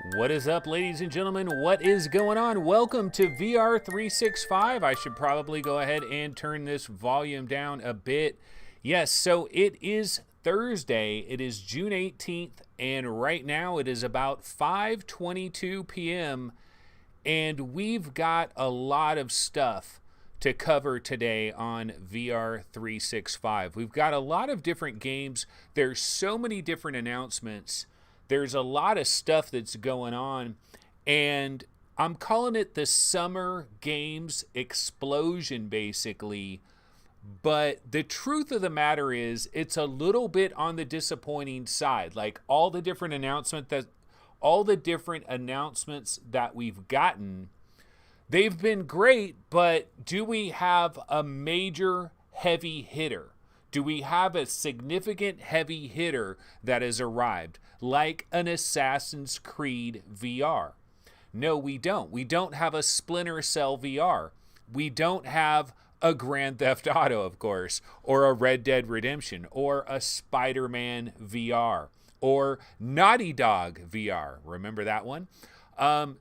What is up, ladies and gentlemen? What is going on? Welcome to VR365. I should probably go ahead and turn this volume down a bit. Yes, so it is Thursday. It is June 18th, and right now it is about 5:22 p.m., and we've got a lot of stuff to cover today on VR365. We've got a lot of different games. There's so many different announcements. There's a lot of stuff that's going on, and I'm calling it the Summer Games Explosion, basically. But the truth of the matter is, it's a little bit on the disappointing side. Like all the different announcements that we've gotten, they've been great, but do we have a major heavy hitter? Do we have a significant heavy hitter that has arrived, like an Assassin's Creed VR? No, we don't. We don't have a Splinter Cell VR. We don't have a Grand Theft Auto, of course, or a Red Dead Redemption, or a Spider-Man VR, or Naughty Dog VR. Remember that one?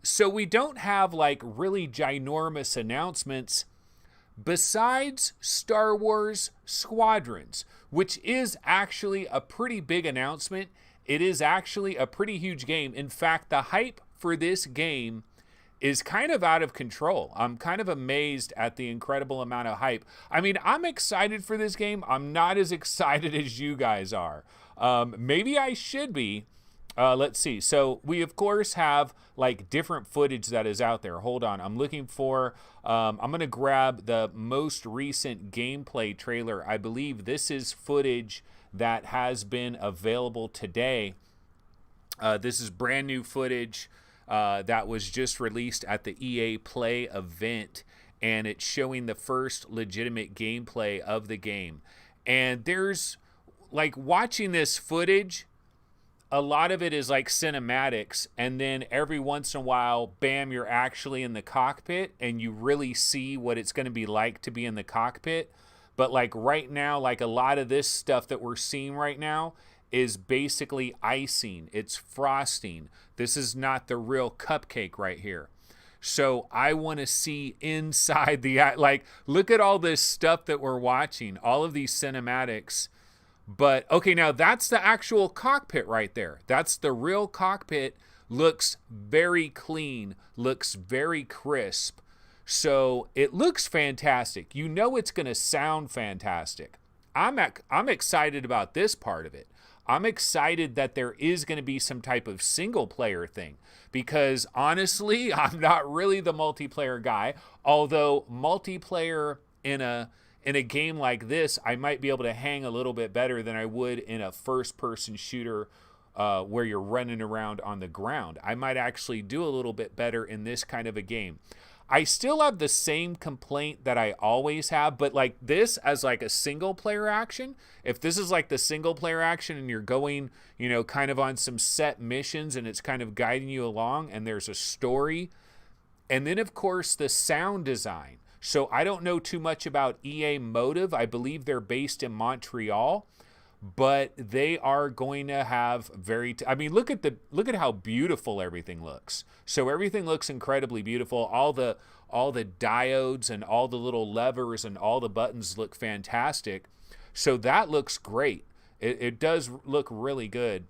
So we don't have like really ginormous announcements besides Star Wars Squadrons, which is actually a pretty big announcement. It is actually a pretty huge game. In fact, the hype for this game is kind of out of control. I'm kind of amazed at the incredible amount of hype. I mean, I'm excited for this game. I'm not as excited as you guys are. Maybe I should be. Let's see. So we, of course, have like different footage that is out there. Hold on. I'm looking for, I'm going to grab the most recent gameplay trailer. I believe this is footage that has been available today. This is brand new footage that was just released at the EA Play event, and it's showing the first legitimate gameplay of the game. And there's like watching this footage, a lot of it is like cinematics, and then every once in a while, bam, you're actually in the cockpit and you really see what it's going to be like to be in the cockpit. But like right now, like a lot of this stuff that we're seeing right now is basically icing. It's frosting. This is not the real cupcake right here. So I want to see inside the, like, look at all this stuff that we're watching, all of these cinematics. But okay, now that's the actual cockpit right there. That's the real cockpit. Looks very clean, looks very crisp. So it looks fantastic. You know it's going to sound fantastic. I'm excited about this part of it. I'm excited that there is going to be some type of single player thing, because honestly, I'm not really the multiplayer guy, although multiplayer in a game like this, I might be able to hang a little bit better than I would in a first-person shooter where you're running around on the ground. I might actually do a little bit better in this kind of a game. I still have the same complaint that I always have, but like this as like a single-player action, if this is like the single-player action and you're going, you know, kind of on some set missions and it's kind of guiding you along and there's a story, and then, of course, the sound design. So I don't know too much about EA Motive. I believe they're based in Montreal, but they are going to have I mean, look at how beautiful everything looks. So everything looks incredibly beautiful. All the diodes and all the little levers and all the buttons look fantastic. So that looks great. It does look really good.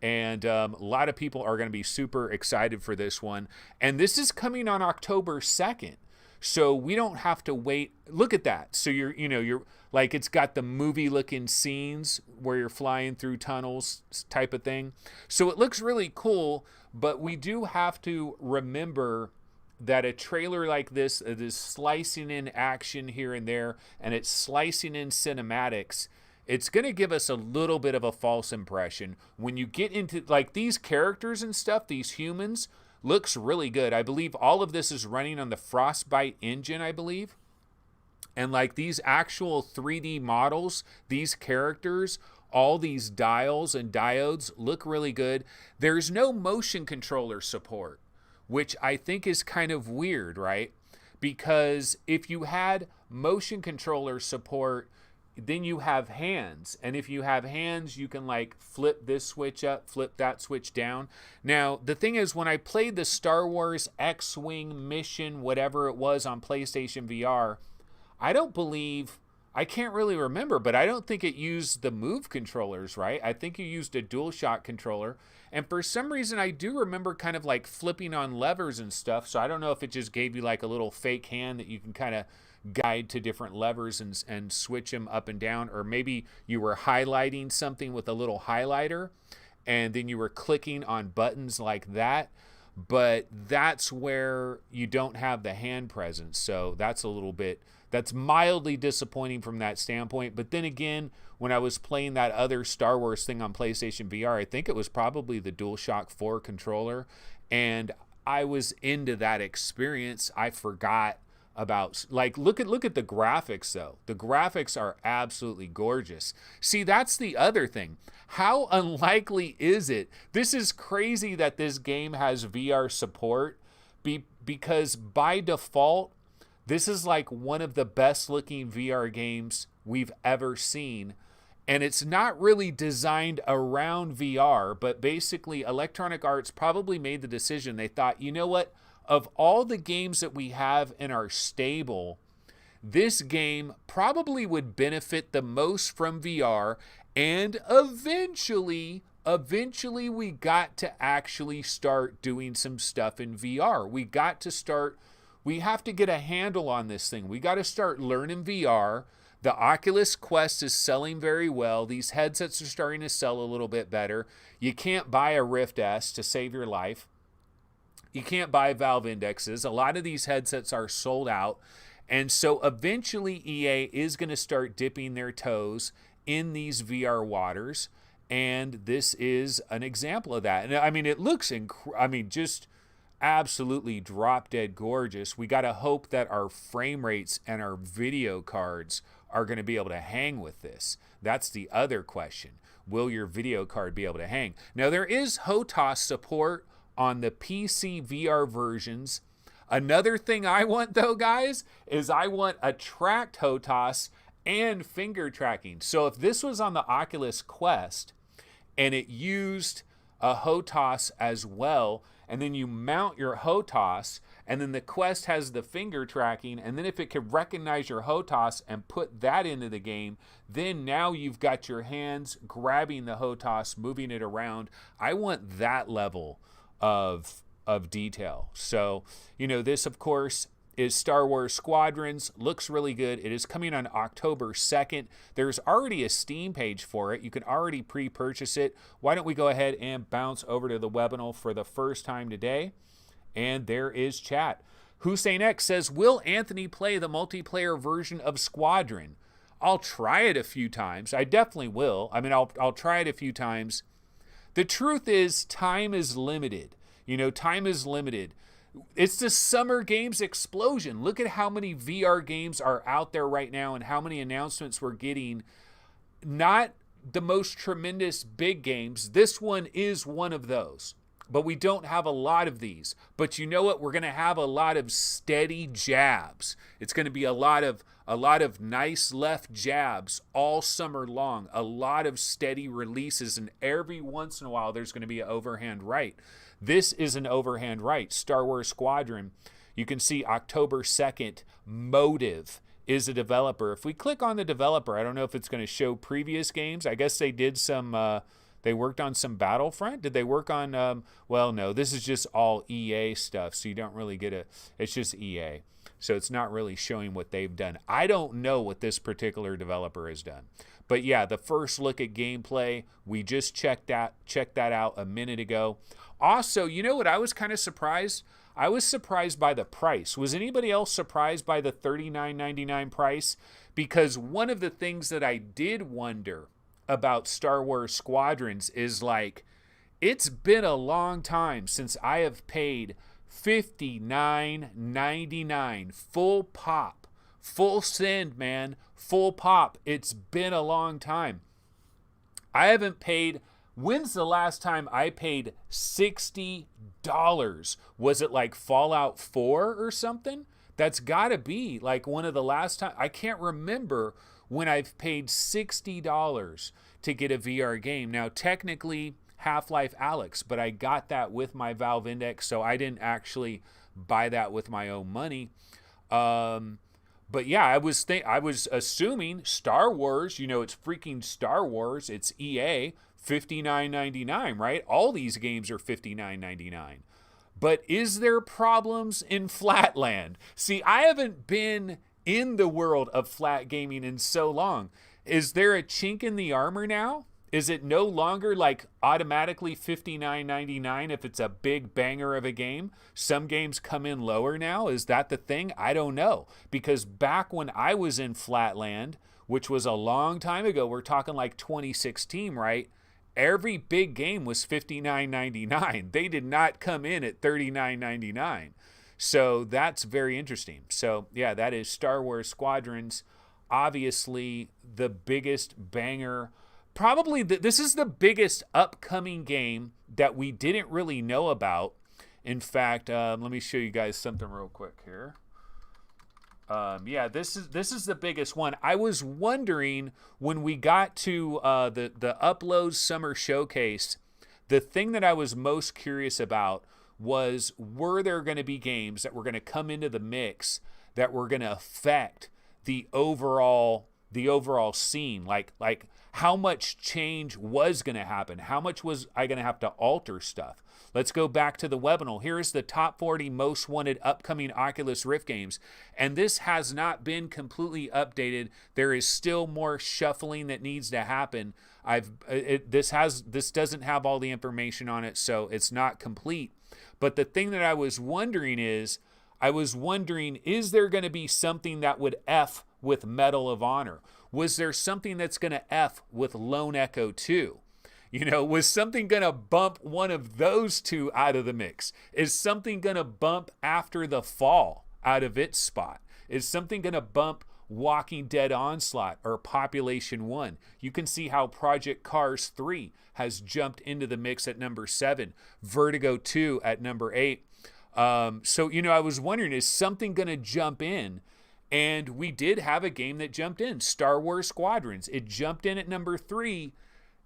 And a lot of people are going to be super excited for this one. And this is coming on October 2nd. So we don't have to wait. Look at that. So you're like, it's got the movie looking scenes where you're flying through tunnels type of thing. So it looks really cool, but we do have to remember that a trailer like this is slicing in action here and there, and it's slicing in cinematics. It's going to give us a little bit of a false impression. When you get into like these characters and stuff, these humans, looks really good. I believe all of this is running on the Frostbite engine, I believe. And like these actual 3D models, these characters, all these dials and diodes look really good. There's no motion controller support, which I think is kind of weird, right? Because if you had motion controller support, then you have hands, and if you have hands, you can like flip this switch up, flip that switch down. Now the thing is, when I played the Star Wars X-Wing mission, whatever it was, on PlayStation VR, I can't really remember, but I don't think it used the Move controllers, right? I think you used a DualShock controller. And for some reason, I do remember kind of like flipping on levers and stuff. So I don't know if it just gave you like a little fake hand that you can kind of guide to different levers and switch them up and down. Or maybe you were highlighting something with a little highlighter and then you were clicking on buttons like that. But that's where you don't have the hand presence. So that's mildly disappointing from that standpoint. But then again, when I was playing that other Star Wars thing on PlayStation VR, I think it was probably the DualShock 4 controller, and I was into that experience. I forgot about, like, look at the graphics though. The graphics are absolutely gorgeous. See, that's the other thing. How unlikely is it? This is crazy that this game has VR support because by default, this is like one of the best looking VR games we've ever seen. And it's not really designed around VR, but basically Electronic Arts probably made the decision. They thought, you know what? Of all the games that we have in our stable, this game probably would benefit the most from VR. And eventually we got to actually start doing some stuff in VR. We have to get a handle on this thing. We got to start learning VR. The Oculus Quest is selling very well. These headsets are starting to sell a little bit better. You can't buy a Rift S to save your life. You can't buy Valve Indexes. A lot of these headsets are sold out. And so eventually EA is going to start dipping their toes in these VR waters. And this is an example of that. And I mean, it looks, just absolutely drop dead gorgeous. We got to hope that our frame rates and our video cards are going to be able to hang with this. That's the other question. Will your video card be able to hang? Now, there is HOTAS support on the PC VR versions. Another thing I want, though, guys, is I want a tracked HOTAS and finger tracking. So if this was on the Oculus Quest and it used a HOTAS as well, and then you mount your HOTAS, and then the Quest has the finger tracking, and then if it could recognize your HOTAS and put that into the game, then now you've got your hands grabbing the HOTAS, moving it around. I want that level of detail. So, this, of course, is Star Wars Squadrons. Looks really good. It is coming on October 2nd. There's already a Steam page for it. You can already pre-purchase it. Why don't we go ahead and bounce over to the webinar for the first time today? And there is chat. Hussein X says, will Anthony play the multiplayer version of Squadron? I'll try it a few times. I definitely will. I'll try it a few times. The truth is, time is limited. Time is limited. It's the Summer Games explosion. Look at how many VR games are out there right now and how many announcements we're getting. Not the most tremendous big games. This one is one of those. But we don't have a lot of these. But you know what? We're going to have a lot of steady jabs. It's going to be a lot of nice left jabs all summer long. A lot of steady releases, and every once in a while there's going to be an overhand right. This is an overhand right. Star Wars Squadron. You can see October 2nd, Motive is a developer. If we click on the developer, I don't know if it's going to show previous games. I guess they did some, they worked on some Battlefront. Did they work on, well, no, this is just all EA stuff. So you don't really get it's just EA. So it's not really showing what they've done. I don't know what this particular developer has done. But yeah, the first look at gameplay, we just checked that out a minute ago. Also, you know what I was kind of surprised? I was surprised by the price. Was anybody else surprised by the $39.99 price? Because one of the things that I did wonder about Star Wars Squadrons is, like, it's been a long time since I have paid $59.99 full pop, full send, man, full pop. It's been a long time. I haven't paid. When's the last time I paid $60? Was it like Fallout 4 or something? That's got to be like one of the last time. I can't remember when I've paid $60 to get a VR game. Now, technically, Half-Life Alyx, but I got that with my Valve Index, so I didn't actually buy that with my own money. But yeah, I was assuming Star Wars, it's freaking Star Wars, it's EA, $59.99, right? All these games are $59.99. But is there problems in Flatland? See, I haven't been in the world of flat gaming in so long. Is there a chink in the armor now? Is it no longer like automatically $59.99 if it's a big banger of a game? Some games come in lower now. Is that the thing? I don't know. Because back when I was in Flatland, which was a long time ago, we're talking like 2016, right? Every big game was $59.99. They did not come in at $39.99. So that's very interesting. So yeah, that is Star Wars Squadrons. Obviously the biggest banger. Probably this is the biggest upcoming game that we didn't really know about. In fact, let me show you guys something real quick here. Yeah, this is the biggest one. I was wondering when we got to the Upload Summer Showcase, the thing that I was most curious about was, were there going to be games that were going to come into the mix that were going to affect the overall scene, like how much change was going to happen? How much was I going to have to alter stuff? Let's go back to the webinar. Here's the top 40 most wanted upcoming Oculus Rift games. And this has not been completely updated. There is still more shuffling that needs to happen. This doesn't have all the information on it, so it's not complete. But the thing that I was wondering is there going to be something that would F with Medal of Honor? Was there something that's going to F with Lone Echo 2? Was something going to bump one of those two out of the mix? Is something going to bump After the Fall out of its spot? Is something going to bump Walking Dead Onslaught or Population 1? You can see how Project Cars 3 has jumped into the mix at number 7. Vertigo 2 at number 8. So, I was wondering, is something going to jump in? And we did have a game that jumped in, Star Wars Squadrons. It jumped in at number 3.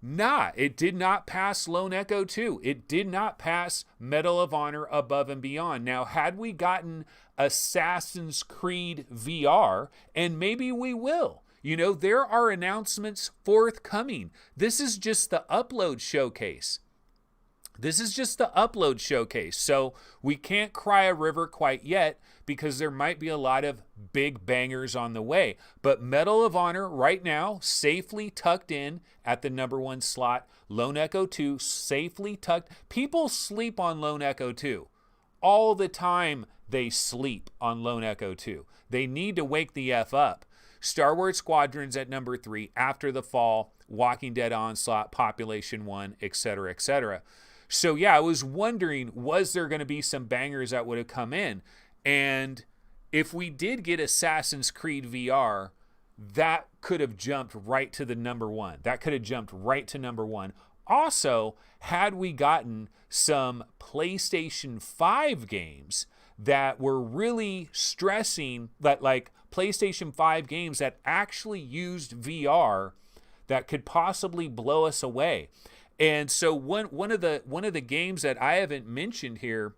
It did not pass Lone Echo 2. It did not pass Medal of Honor Above and Beyond. Now, had we gotten Assassin's Creed VR, and maybe we will, there are announcements forthcoming. This is just the upload showcase. So we can't cry a river quite yet because there might be a lot of big bangers on the way. But Medal of Honor right now, safely tucked in at the number 1 slot. Lone Echo 2, safely tucked. People sleep on Lone Echo 2. All the time they sleep on Lone Echo 2. They need to wake the F up. Star Wars Squadrons at number 3, After the Fall, Walking Dead Onslaught, Population 1, etc., etc. So yeah, I was wondering, was there going to be some bangers that would have come in? And if we did get Assassin's Creed VR, that could have jumped right to the number 1. Also, had we gotten some PlayStation 5 games that were really stressing, that like PlayStation 5 games that actually used VR, that could possibly blow us away. And so one of the games that I haven't mentioned here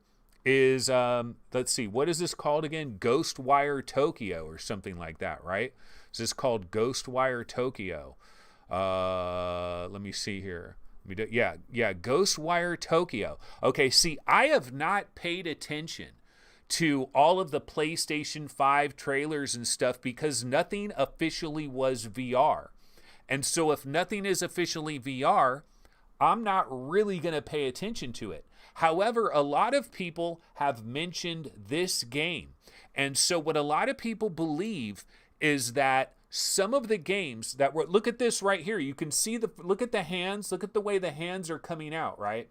is, let's see, what is this called again? Ghostwire Tokyo or something like that, right? Is this called Ghostwire Tokyo? Let me see here. Yeah, Ghostwire Tokyo. Okay, see, I have not paid attention to all of the PlayStation 5 trailers and stuff because nothing officially was VR. And so if nothing is officially VR, I'm not really going to pay attention to it. However, a lot of people have mentioned this game. And so what a lot of people believe is that some of the games that were, look at this right here. You can see look at the hands, look at the way the hands are coming out, right?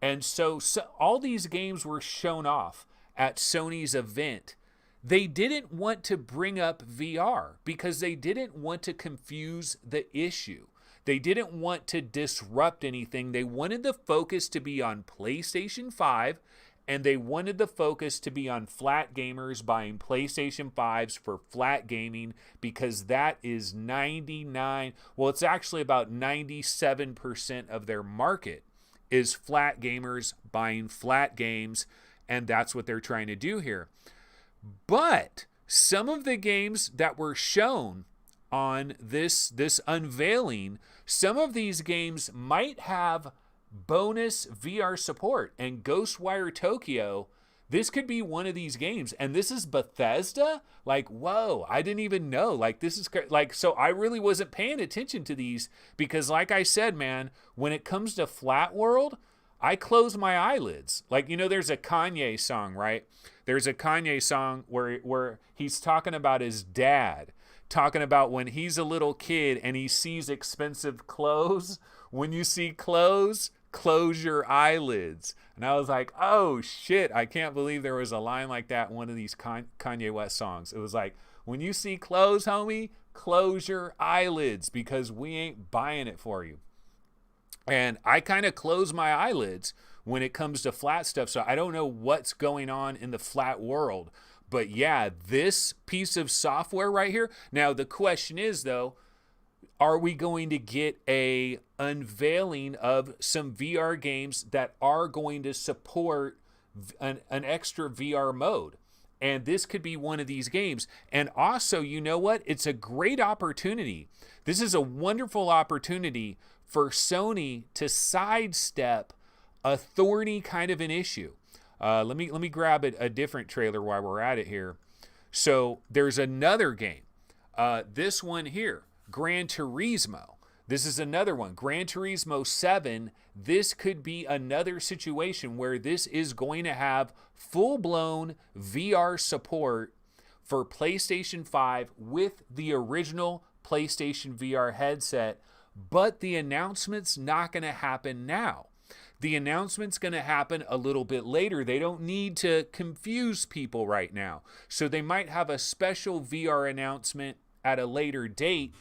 And so all these games were shown off at Sony's event. They didn't want to bring up VR because they didn't want to confuse the issue. They didn't want to disrupt anything. They wanted the focus to be on PlayStation 5 and they wanted the focus to be on flat gamers buying PlayStation 5s for flat gaming, because that is 99, well, it's actually about 97% of their market is flat gamers buying flat games, and that's what they're trying to do here. But some of the games that were shown on this unveiling, some of these games might have bonus VR support, and Ghostwire Tokyo, this could be one of these games. And this is Bethesda. Like, whoa, I didn't even know. Like, this is like, so I really wasn't paying attention to these, because like I said, man, when it comes to Flat World, I close my eyelids. Like, you know, there's a Kanye song, right? There's a Kanye song where he's talking about his dad, talking about when he's a little kid and he sees expensive clothes. When you see clothes, close your eyelids. And I was like, oh shit, I can't believe there was a line like that in one of these Kanye West songs. It was like, when you see clothes, homie, close your eyelids, because we ain't buying it for you. And I kind of close my eyelids when it comes to flat stuff, so I don't know what's going on in the flat world. But yeah, this piece of software right here. Now the question is, though, are we going to get a unveiling of some VR games that are going to support an extra VR mode? And this could be one of these games. And also, you know what? It's a great opportunity. This is a wonderful opportunity for Sony to sidestep a thorny kind of an issue. Let me grab a different trailer while we're at it here. So there's another game. This one here, Gran Turismo. This is another one, Gran Turismo 7. This could be another situation where this is going to have full-blown VR support for PlayStation 5 with the original PlayStation VR headset, but the announcement's not going to happen now. The announcement's going to happen a little bit later. They don't need to confuse people right now. So they might have a special VR announcement at a later date.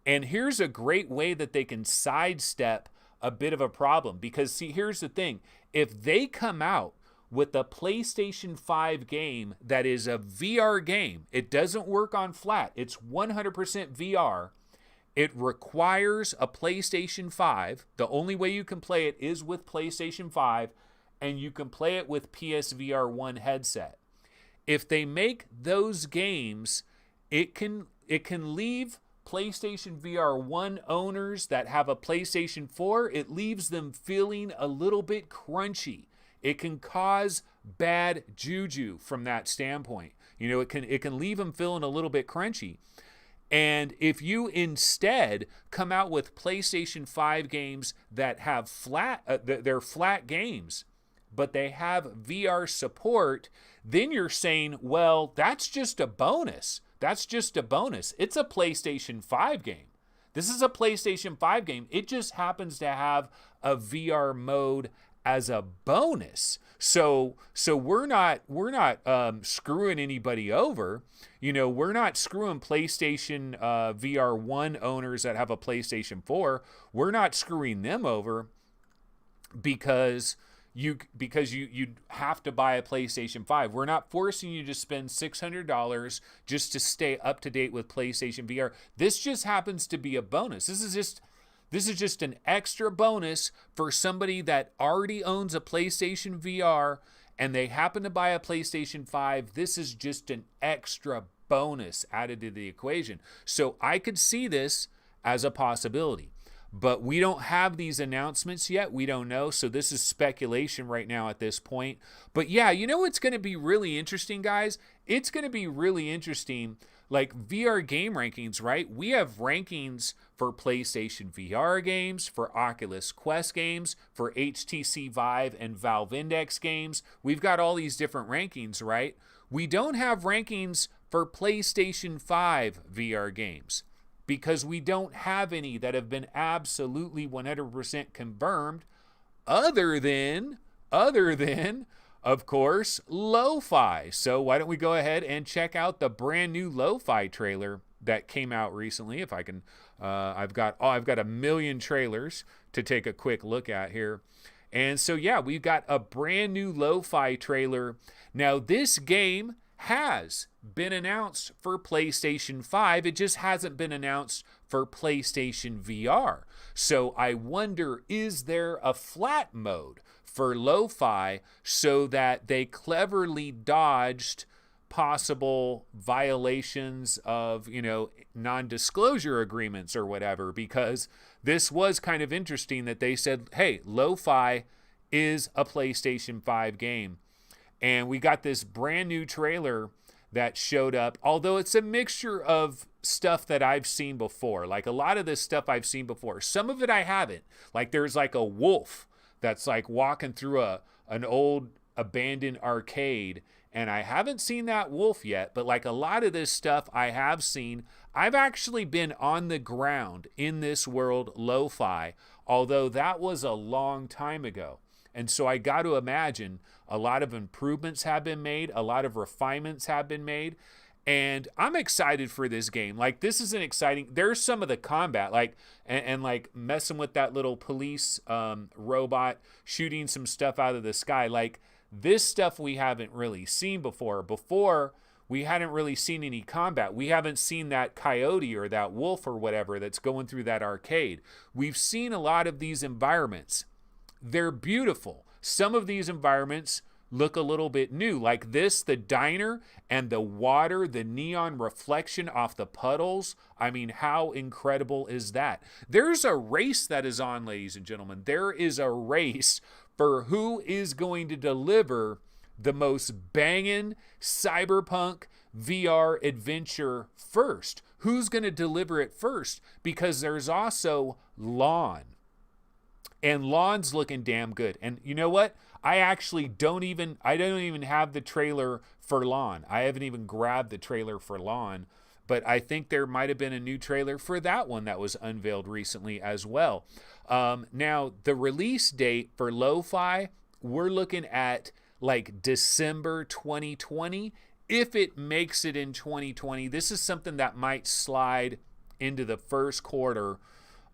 And here's a great way that they can sidestep a bit of a problem. Because, see, here's the thing. If they come out with a PlayStation 5 game that is a VR game, it doesn't work on flat, it's 100% VR, it requires a PlayStation 5. The only way you can play it is with PlayStation 5, and you can play it with PSVR 1 headset. If they make those games, it can leave PlayStation VR 1 owners that have a PlayStation 4, it leaves them feeling a little bit crunchy. It can cause bad juju from that standpoint. You know, it can leave them feeling a little bit crunchy. And if you instead come out with PlayStation 5 games that have they're flat games, but they have VR support, then you're saying, well, that's just a bonus. That's just a bonus. It's a PlayStation 5 game. This is a PlayStation 5 game. It just happens to have a VR mode as a bonus. So we're not screwing anybody over. You know, we're not screwing PlayStation VR 1 owners that have a PlayStation 4. We're not screwing them over because you have to buy a PlayStation 5. We're not forcing you to spend $600 just to stay up to date with PlayStation VR. This just happens to be a bonus. This is just an extra bonus for somebody that already owns a PlayStation VR and they happen to buy a PlayStation 5. This is just an extra bonus added to the equation. So I could see this as a possibility. But we don't have these announcements yet. We don't know. So this is speculation right now at this point. But yeah, you know what's going to be really interesting, guys? It's going to be really interesting, like VR game rankings, right? We have rankings for PlayStation VR games, for Oculus Quest games, for HTC Vive and Valve Index games. We've got all these different rankings, right? We don't have rankings for PlayStation 5 VR games, because we don't have any that have been absolutely 100% confirmed, other than, of course, Lo-Fi. So why don't we go ahead and check out the brand new Lo-Fi trailer that came out recently. If I can, I've got a million trailers to take a quick look at here. And so, yeah, we've got a brand new lo-fi trailer. Now, this game has been announced for PlayStation 5. It just hasn't been announced for PlayStation VR. So I wonder, is there a flat mode for lo-fi so that they cleverly dodged possible violations of, non-disclosure agreements or whatever? Because this was kind of interesting that they said, hey, lo-fi is a PlayStation 5 game. And we got this brand new trailer that showed up, although it's a mixture of stuff that I've seen before. Like a lot of this stuff I've seen before. Some of it I haven't. Like there's like a wolf that's like walking through an old abandoned arcade, and I haven't seen that wolf yet, but like a lot of this stuff I have seen. I've actually been on the ground in this world lo-fi, although that was a long time ago. And so I got to imagine a lot of improvements have been made, a lot of refinements have been made, and I'm excited for this game. Like, this is an exciting, there's some of the combat, like, and like messing with that little police robot, shooting some stuff out of the sky. Like, this stuff we haven't really seen before. Before, we hadn't really seen any combat. We haven't seen that coyote or that wolf or whatever that's going through that arcade. We've seen a lot of these environments. They're beautiful. Some of these environments look a little bit new, like this, the diner and the water, the neon reflection off the puddles. I mean, how incredible is that? There's a race that is on, ladies and gentlemen. There is a race for who is going to deliver the most banging cyberpunk VR adventure first. Who's going to deliver it first? Because there's also Lawn. And Lawn's looking damn good. And you know what? I actually don't even have the trailer for Lawn. I haven't even grabbed the trailer for Lawn, but I think there might have been a new trailer for that one that was unveiled recently as well. Now, the release date for Lo-Fi, we're looking at like December 2020. If it makes it in 2020, this is something that might slide into the first quarter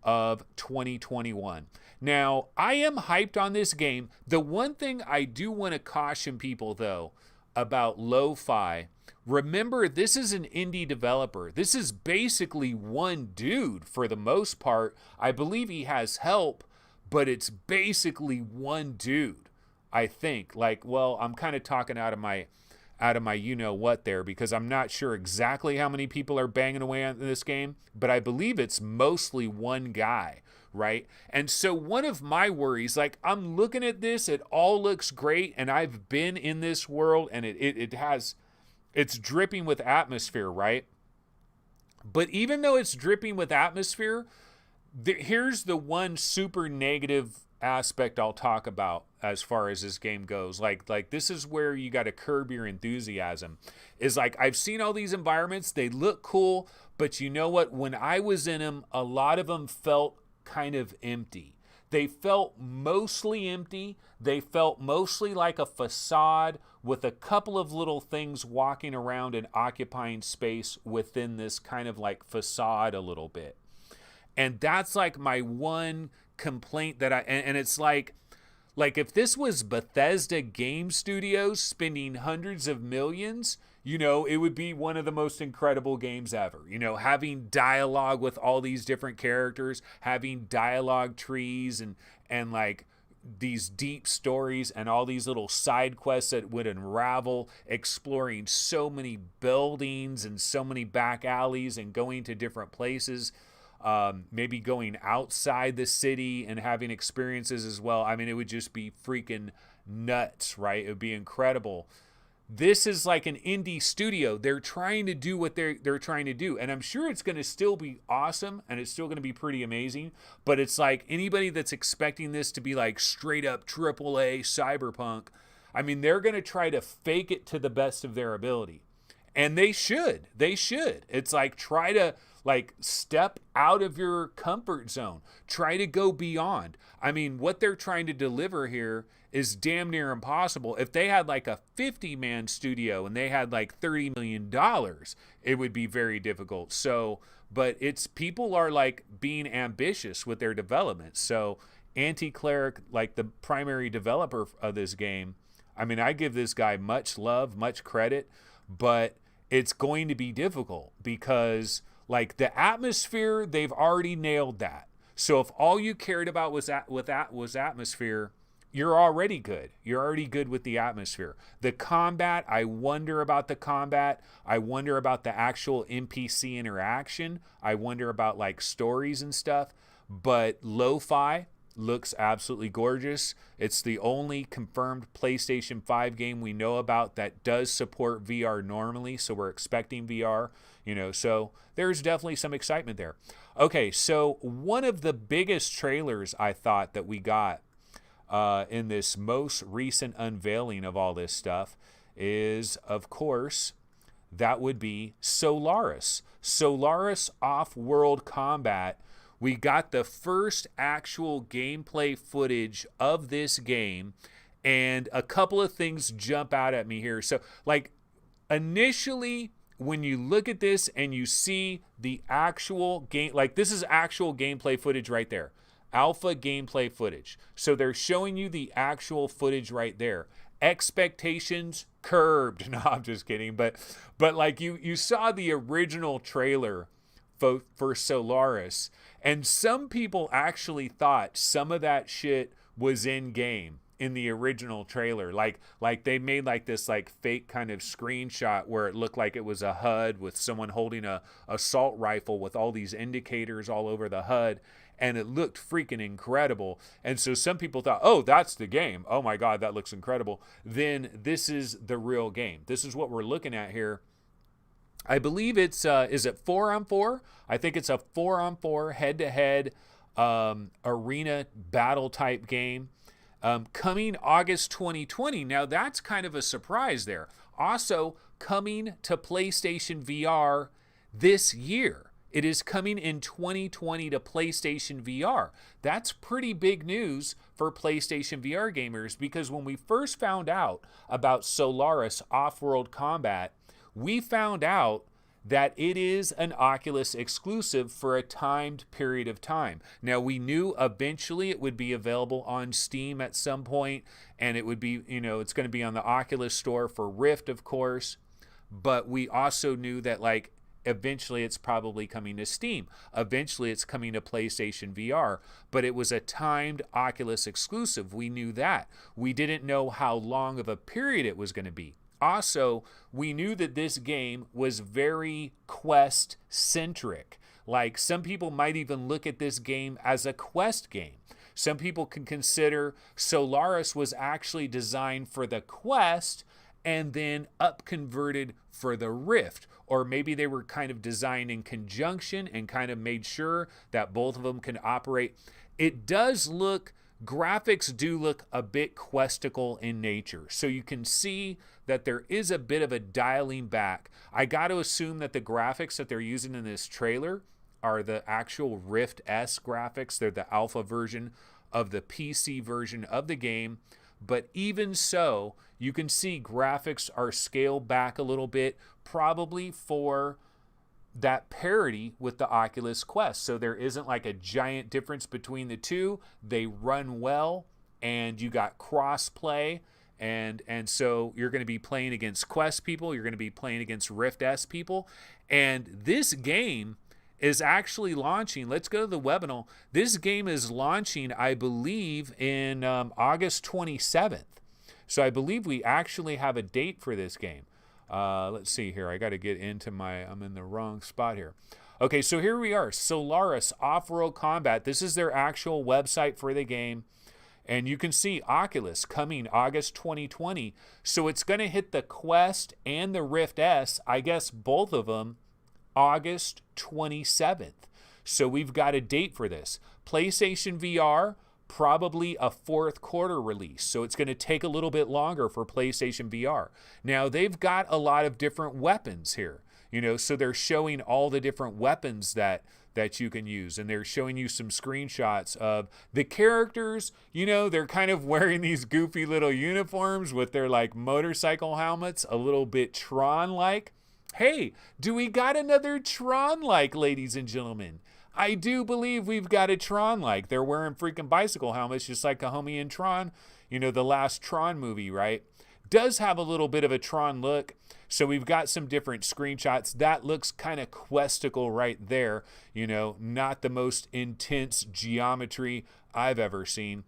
of 2021. Now, I am hyped on this game. The one thing I do want to caution people, though, about Lo-Fi, remember, this is an indie developer. This is basically one dude for the most part. I believe he has help, but it's basically one dude, I think. Like, well, I'm kind of talking out of my you-know-what there, because I'm not sure exactly how many people are banging away on this game, but I believe it's mostly one guy, right? And so one of my worries, like, I'm looking at this, it all looks great, and I've been in this world, and it's dripping with atmosphere, right? But even though it's dripping with atmosphere, here's the one super negative aspect I'll talk about as far as this game goes. Like this is where you got to curb your enthusiasm. Is like, I've seen all these environments, they look cool, but you know what? When I was in them, a lot of them felt kind of empty. They felt mostly empty. They felt mostly like a facade with a couple of little things walking around and occupying space within this kind of like facade a little bit. And that's like my one complaint that and it's like if this was Bethesda Game Studios spending hundreds of millions, it would be one of the most incredible games ever. Having dialogue with all these different characters, having dialogue trees and like these deep stories and all these little side quests that would unravel, exploring so many buildings and so many back alleys and going to different places. Maybe going outside the city and having experiences as well. I mean, it would just be freaking nuts, right? It would be incredible. This is like an indie studio. They're trying to do what they're trying to do. And I'm sure it's going to still be awesome and it's still going to be pretty amazing. But it's like anybody that's expecting this to be like straight up AAA cyberpunk, I mean, they're going to try to fake it to the best of their ability. And they should. It's like, try to like step out of your comfort zone. Try to go beyond. I mean, what they're trying to deliver here is damn near impossible. If they had like a 50-man studio and they had like $30 million, it would be very difficult. So, but people are like being ambitious with their development. So Anti-Cleric, like the primary developer of this game, I mean, I give this guy much love, much credit, but it's going to be difficult because, like, the atmosphere, they've already nailed that. So if all you cared about was atmosphere, you're already good. You're already good with the atmosphere. The combat, I wonder about the combat. I wonder about the actual NPC interaction. I wonder about, like, stories and stuff. But Lo-Fi looks absolutely gorgeous. It's the only confirmed PlayStation 5 game we know about that does support VR normally, so we're expecting VR, so there's definitely some excitement there. Okay, so one of the biggest trailers I thought that we got in this most recent unveiling of all this stuff is, of course, that would be Solaris. Solaris Off-World Combat. We got the first actual gameplay footage of this game, and a couple of things jump out at me here. So, like, initially, when you look at this and you see the actual game, like, this is actual gameplay footage right there. Alpha gameplay footage. So they're showing you the actual footage right there. Expectations curbed. No, I'm just kidding. But like, you saw the original trailer for Solaris, and some people actually thought some of that shit was in game in the original trailer. Like they made like this like fake kind of screenshot where it looked like it was a HUD with someone holding a assault rifle with all these indicators all over the HUD, and it looked freaking incredible. And so some people thought, oh, that's the game. Oh my God, that looks incredible. Then this is the real game. This is what we're looking at here. I believe it's, is it 4-on-4? I think it's a 4-on-4 head-to-head arena battle type game. Coming August 2020. Now that's kind of a surprise there. Also coming to PlayStation VR this year. It is coming in 2020 to PlayStation VR. That's pretty big news for PlayStation VR gamers, because when we first found out about Solaris Off-World Combat, we found out that it is an Oculus exclusive for a timed period of time. Now, we knew eventually it would be available on Steam at some point, and it would be, it's going to be on the Oculus store for Rift, of course. But we also knew that, like, eventually it's probably coming to Steam. Eventually it's coming to PlayStation VR. But it was a timed Oculus exclusive. We knew that. We didn't know how long of a period it was going to be. Also, we knew that this game was very Quest-centric. Like, some people might even look at this game as a Quest game. Some people can consider Solaris was actually designed for the Quest and then up-converted for the Rift. Or maybe they were kind of designed in conjunction and kind of made sure that both of them can operate. It does look... Graphics do look a bit questical in nature. So you can see that there is a bit of a dialing back. I got to assume that the graphics that they're using in this trailer are the actual Rift S graphics. They're the alpha version of the PC version of the game. But even so, you can see graphics are scaled back a little bit, probably for that parity with the Oculus Quest. So there isn't like a giant difference between the two. They run well, and you got cross-play, and so you're going to be playing against Quest people, you're going to be playing against Rift S people, and this game is actually launching. Let's go to the webinar. This game is launching, I believe, in August 27th. So I believe we actually have a date for this game. Let's see here. I got to get into I'm in the wrong spot here. Okay, so here we are. Solaris Off-World Combat. This is their actual website for the game. And you can see Oculus coming August 2020. So it's going to hit the Quest and the Rift S, I guess both of them, August 27th. So we've got a date for this. PlayStation VR, probably a fourth quarter release. So it's going to take a little bit longer for PlayStation VR. Now, they've got a lot of different weapons here, so they're showing all the different weapons that you can use. And they're showing you some screenshots of the characters. They're kind of wearing these goofy little uniforms with their like motorcycle helmets, a little bit Tron-like. Hey, do we got another Tron-like, ladies and gentlemen? I do believe we've got a Tron like. They're wearing freaking bicycle helmets just like a homie in Tron. You know, the last Tron movie, right? Does have a little bit of a Tron look. So we've got some different screenshots. That looks kind of questical right there. You know, not the most intense geometry I've ever seen.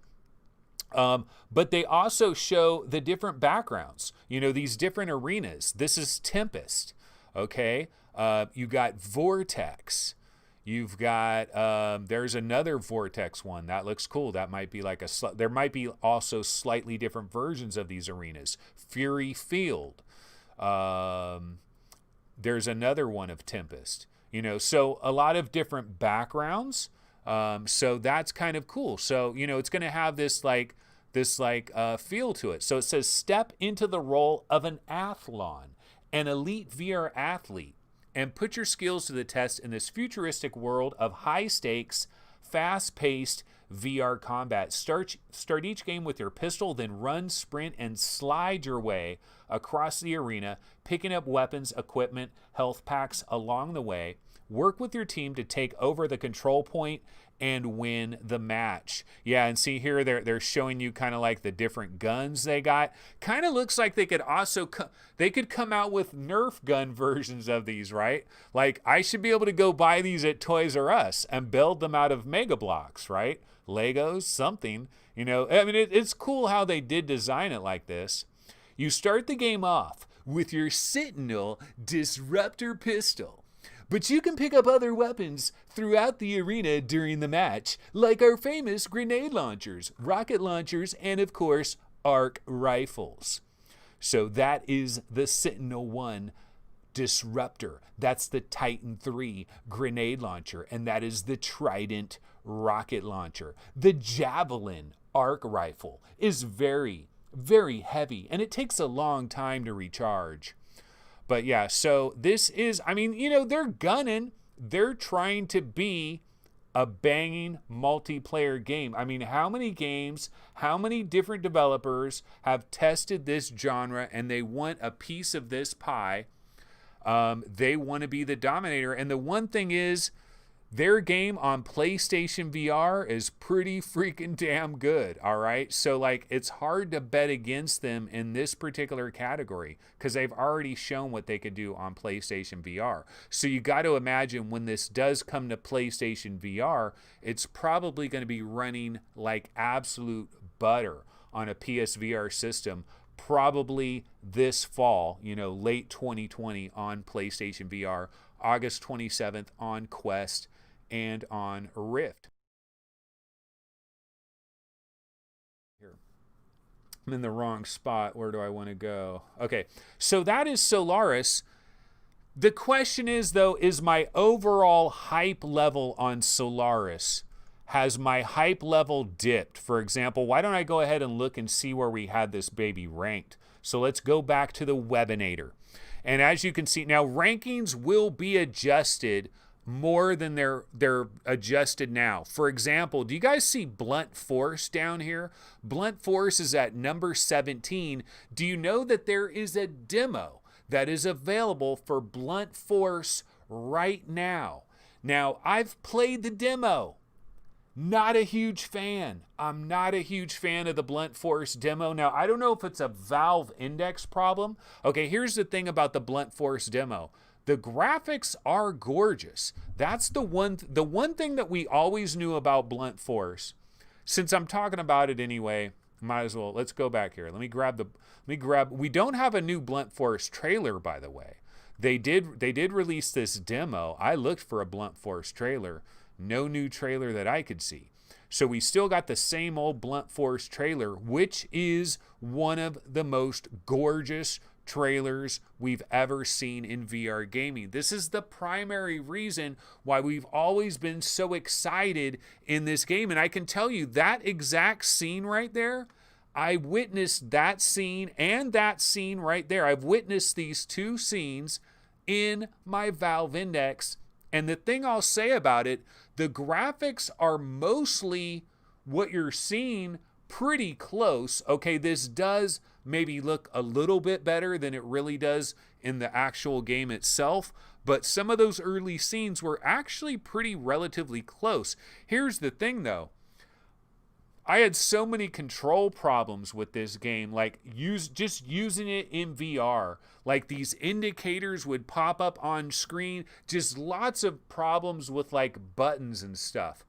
But they also show the different backgrounds. You know, these different arenas. This is Tempest. Okay. You got Vortex. You've got, there's another Vortex one. That looks cool. That might be like there might be also slightly different versions of these arenas. Fury Field. There's another one of Tempest. You know, so a lot of different backgrounds. So that's kind of cool. So, you know, it's going to have this feel to it. So it says, step into the role of an athlon, an elite VR athlete, and put your skills to the test in this futuristic world of high-stakes, fast-paced VR combat. Start each game with your pistol, then run, sprint, and slide your way across the arena, picking up weapons, equipment, health packs along the way. Work with your team to take over the control point and win the match. Yeah, and see here they're showing you kind of like the different guns they got. Kind of looks like they could also they could come out with Nerf gun versions of these, right? Like I should be able to go buy these at Toys R Us and build them out of Mega Blocks, right? Legos, something. You know, I mean it's cool how they did design it like this. You start the game off with your Sentinel Disruptor pistol. But you can pick up other weapons throughout the arena during the match, like our famous grenade launchers, rocket launchers, and of course, arc rifles. So that is the Sentinel-1 Disruptor. That's the Titan III grenade launcher, and that is the Trident rocket launcher. The Javelin arc rifle is very, very heavy, and it takes a long time to recharge. But yeah, so this is, I mean, you know, they're gunning. They're trying to be a banging multiplayer game. I mean, how many games, how many different developers have tested this genre and they want a piece of this pie? They want to be the dominator. And the one thing is, their game on PlayStation VR is pretty freaking damn good, all right? So, like, it's hard to bet against them in this particular category because they've already shown what they could do on PlayStation VR. So you got to imagine when this does come to PlayStation VR, it's probably going to be running like absolute butter on a PSVR system, probably this fall, you know, late 2020 on PlayStation VR, August 27th on Quest, and on Rift. Here. I'm in the wrong spot. Where do I want to go? Okay, so that is Solaris. The question is, though, is my overall hype level on Solaris, has my hype level dipped? For example, why don't I go ahead and look and see where we had this baby ranked? So let's go back to the Webinator. And as you can see, now rankings will be adjusted more than they're adjusted now. For example, do you guys see Blunt Force down here? Blunt Force is at number 17. Do you know that there is a demo that is available for Blunt Force right now? Now, I've played the demo. Not a huge fan. I'm not a huge fan of the Blunt Force demo. Now, I don't know if it's a Valve Index problem. Okay, here's the thing about the Blunt Force demo. The graphics are gorgeous. That's the one thing that we always knew about Blunt Force. Since I'm talking about it anyway, might as well, let's go back here. We don't have a new Blunt Force trailer, by the way. They did release this demo. I looked for a Blunt Force trailer. No new trailer that I could see. So we still got the same old Blunt Force trailer, which is one of the most gorgeous trailers we've ever seen in VR gaming. This is the primary reason why we've always been so excited in this game. And I can tell you that exact scene right there, I witnessed that scene and that scene right there. I've witnessed these two scenes in my Valve Index. And the thing I'll say about it, the graphics are mostly what you're seeing pretty close. Okay, this does maybe look a little bit better than it really does in the actual game itself, but some of those early scenes were actually pretty relatively close. Here's the thing though. I had so many control problems with this game, like just using it in VR. Like these indicators would pop up on screen, just lots of problems with like buttons and stuff.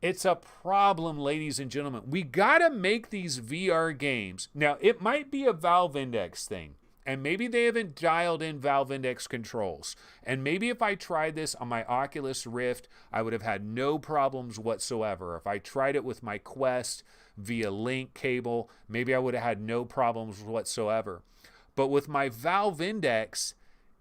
It's a problem, ladies and gentlemen. We gotta make these VR games. Now, it might be a Valve Index thing, and maybe they haven't dialed in Valve Index controls. And maybe if I tried this on my Oculus Rift, I would have had no problems whatsoever. If I tried it with my Quest via link cable, maybe I would have had no problems whatsoever. But with my Valve Index,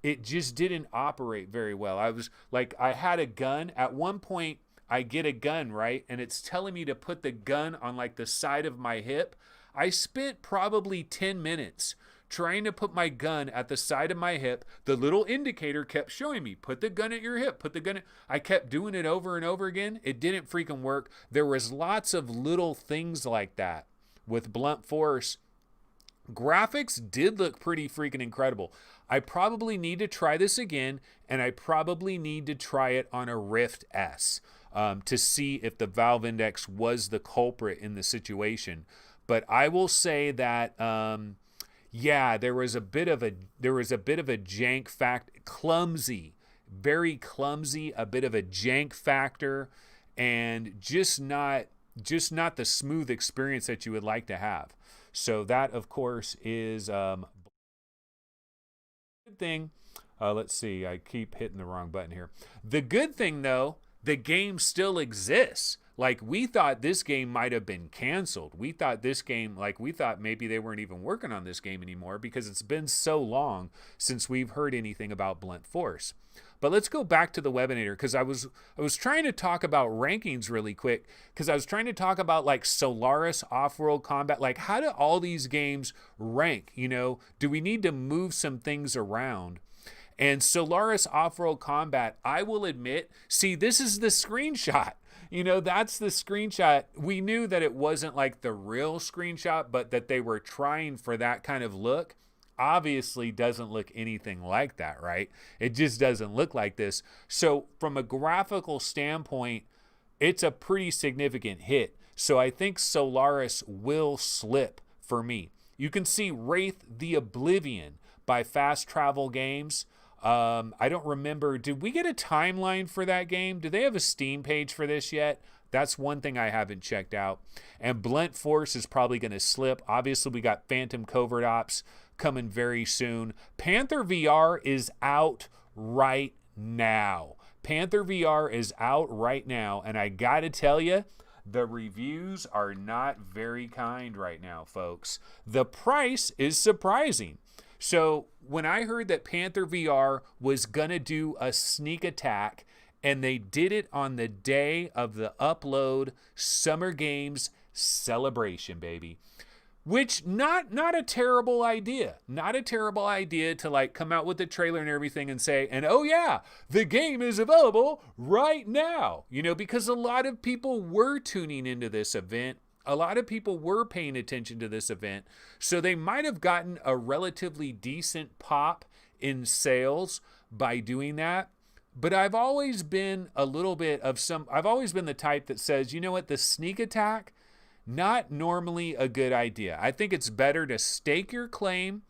it just didn't operate very well. I had a gun. At one point, I get a gun, right? And it's telling me to put the gun on like the side of my hip. I spent probably 10 minutes trying to put my gun at the side of my hip. The little indicator kept showing me, put the gun at your hip, put the gun at... I kept doing it over and over again. It didn't freaking work. There was lots of little things like that with blunt force. Graphics did look pretty freaking incredible. I probably need to try this again, and I probably need to try it on a Rift S. To see if the Valve Index was the culprit in the situation. But I will say that, there was a bit of a jank factor, clumsy, very clumsy, a bit of a jank factor, and just not the smooth experience that you would like to have. So that, of course, is good thing. Let's see, I keep hitting the wrong button here. The good thing, though, the game still exists. Like, we thought this game might have been canceled. We thought maybe they weren't even working on this game anymore because it's been so long since we've heard anything about blunt force. But let's go back to the webinator, because I was trying to talk about rankings really quick, because I was trying to talk about like Solaris Off-World Combat. Like, how do all these games rank? You know, do we need to move some things around? And Solaris Off-World Combat, I will admit, see, this is the screenshot. You know, that's the screenshot. We knew that it wasn't like the real screenshot, but that they were trying for that kind of look. Obviously doesn't look anything like that, right? It just doesn't look like this. So from a graphical standpoint, it's a pretty significant hit. So I think Solaris will slip for me. You can see Wraith the Oblivion by Fast Travel Games. I don't remember. Did we get a timeline for that game? Do they have a Steam page for this yet? That's one thing I haven't checked out. And Blunt Force is probably going to slip. Obviously, we got Phantom Covert Ops coming very soon. Panther VR is out right now. Panther VR is out right now. And I got to tell you, the reviews are not very kind right now, folks. The price is surprising. So when I heard that Panther VR was going to do a sneak attack, and they did it on the day of the upload Summer Games celebration, baby. Which, not a terrible idea. Not a terrible idea to like come out with the trailer and everything and say, and oh yeah, the game is available right now. You know, because a lot of people were tuning into this event. A lot of people were paying attention to this event, so they might have gotten a relatively decent pop in sales by doing that. But I've always been I've always been the type that says, you know what, the sneak attack, not normally a good idea. I think it's better to stake your claim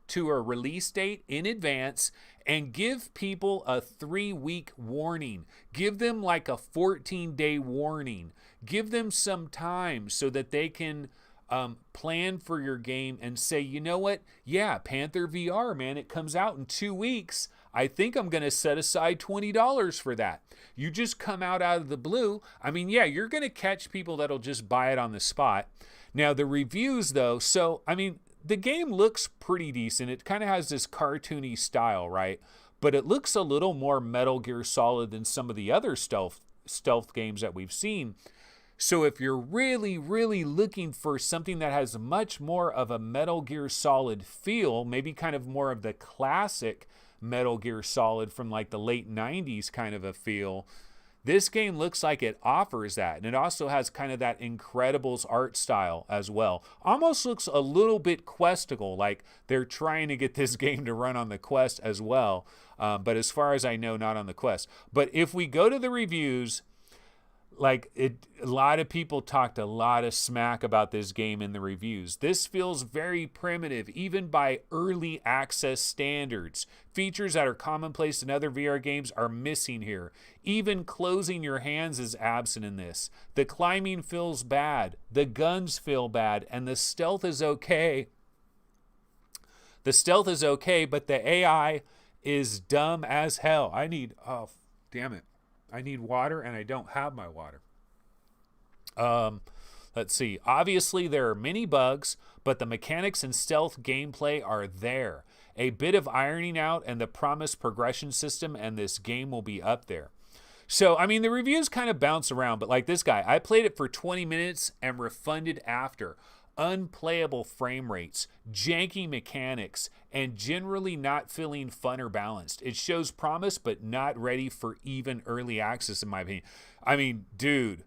to a release date in advance and give people a 3-week warning. Give them like a 14-day warning. Give them some time so that they can plan for your game and say, you know what? Yeah, Panther VR, man, it comes out in 2 weeks. I think I'm going to set aside $20 for that. You just come out of the blue. I mean, yeah, you're going to catch people that'll just buy it on the spot. Now, the reviews, though, so, I mean, the game looks pretty decent. It kind of has this cartoony style, right? But it looks a little more Metal Gear Solid than some of the other stealth games that we've seen. So if you're really, really looking for something that has much more of a Metal Gear Solid feel, maybe kind of more of the classic Metal Gear Solid from like the late 90s kind of a feel, This game looks like it offers that, and it also has kind of that Incredibles art style as well. Almost looks a little bit Questical, like they're trying to get this game to run on the Quest as well, but as far as I know, not on the Quest. But if we go to the reviews, like a lot of people talked a lot of smack about this game in the reviews. This feels very primitive, even by early access standards. Features that are commonplace in other VR games are missing here. Even closing your hands is absent in this. The climbing feels bad. The guns feel bad. And the stealth is okay. The stealth is okay, but the AI is dumb as hell. Oh, damn it. I need water, and I don't have my water. Let's see. Obviously, there are many bugs, but the mechanics and stealth gameplay are there. A bit of ironing out and the promised progression system, and this game will be up there. So, I mean, the reviews kind of bounce around, but like this guy, I played it for 20 minutes and refunded after. Unplayable frame rates, janky mechanics, and generally not feeling fun or balanced. It shows promise, but not ready for even early access, in my opinion. I mean, dude,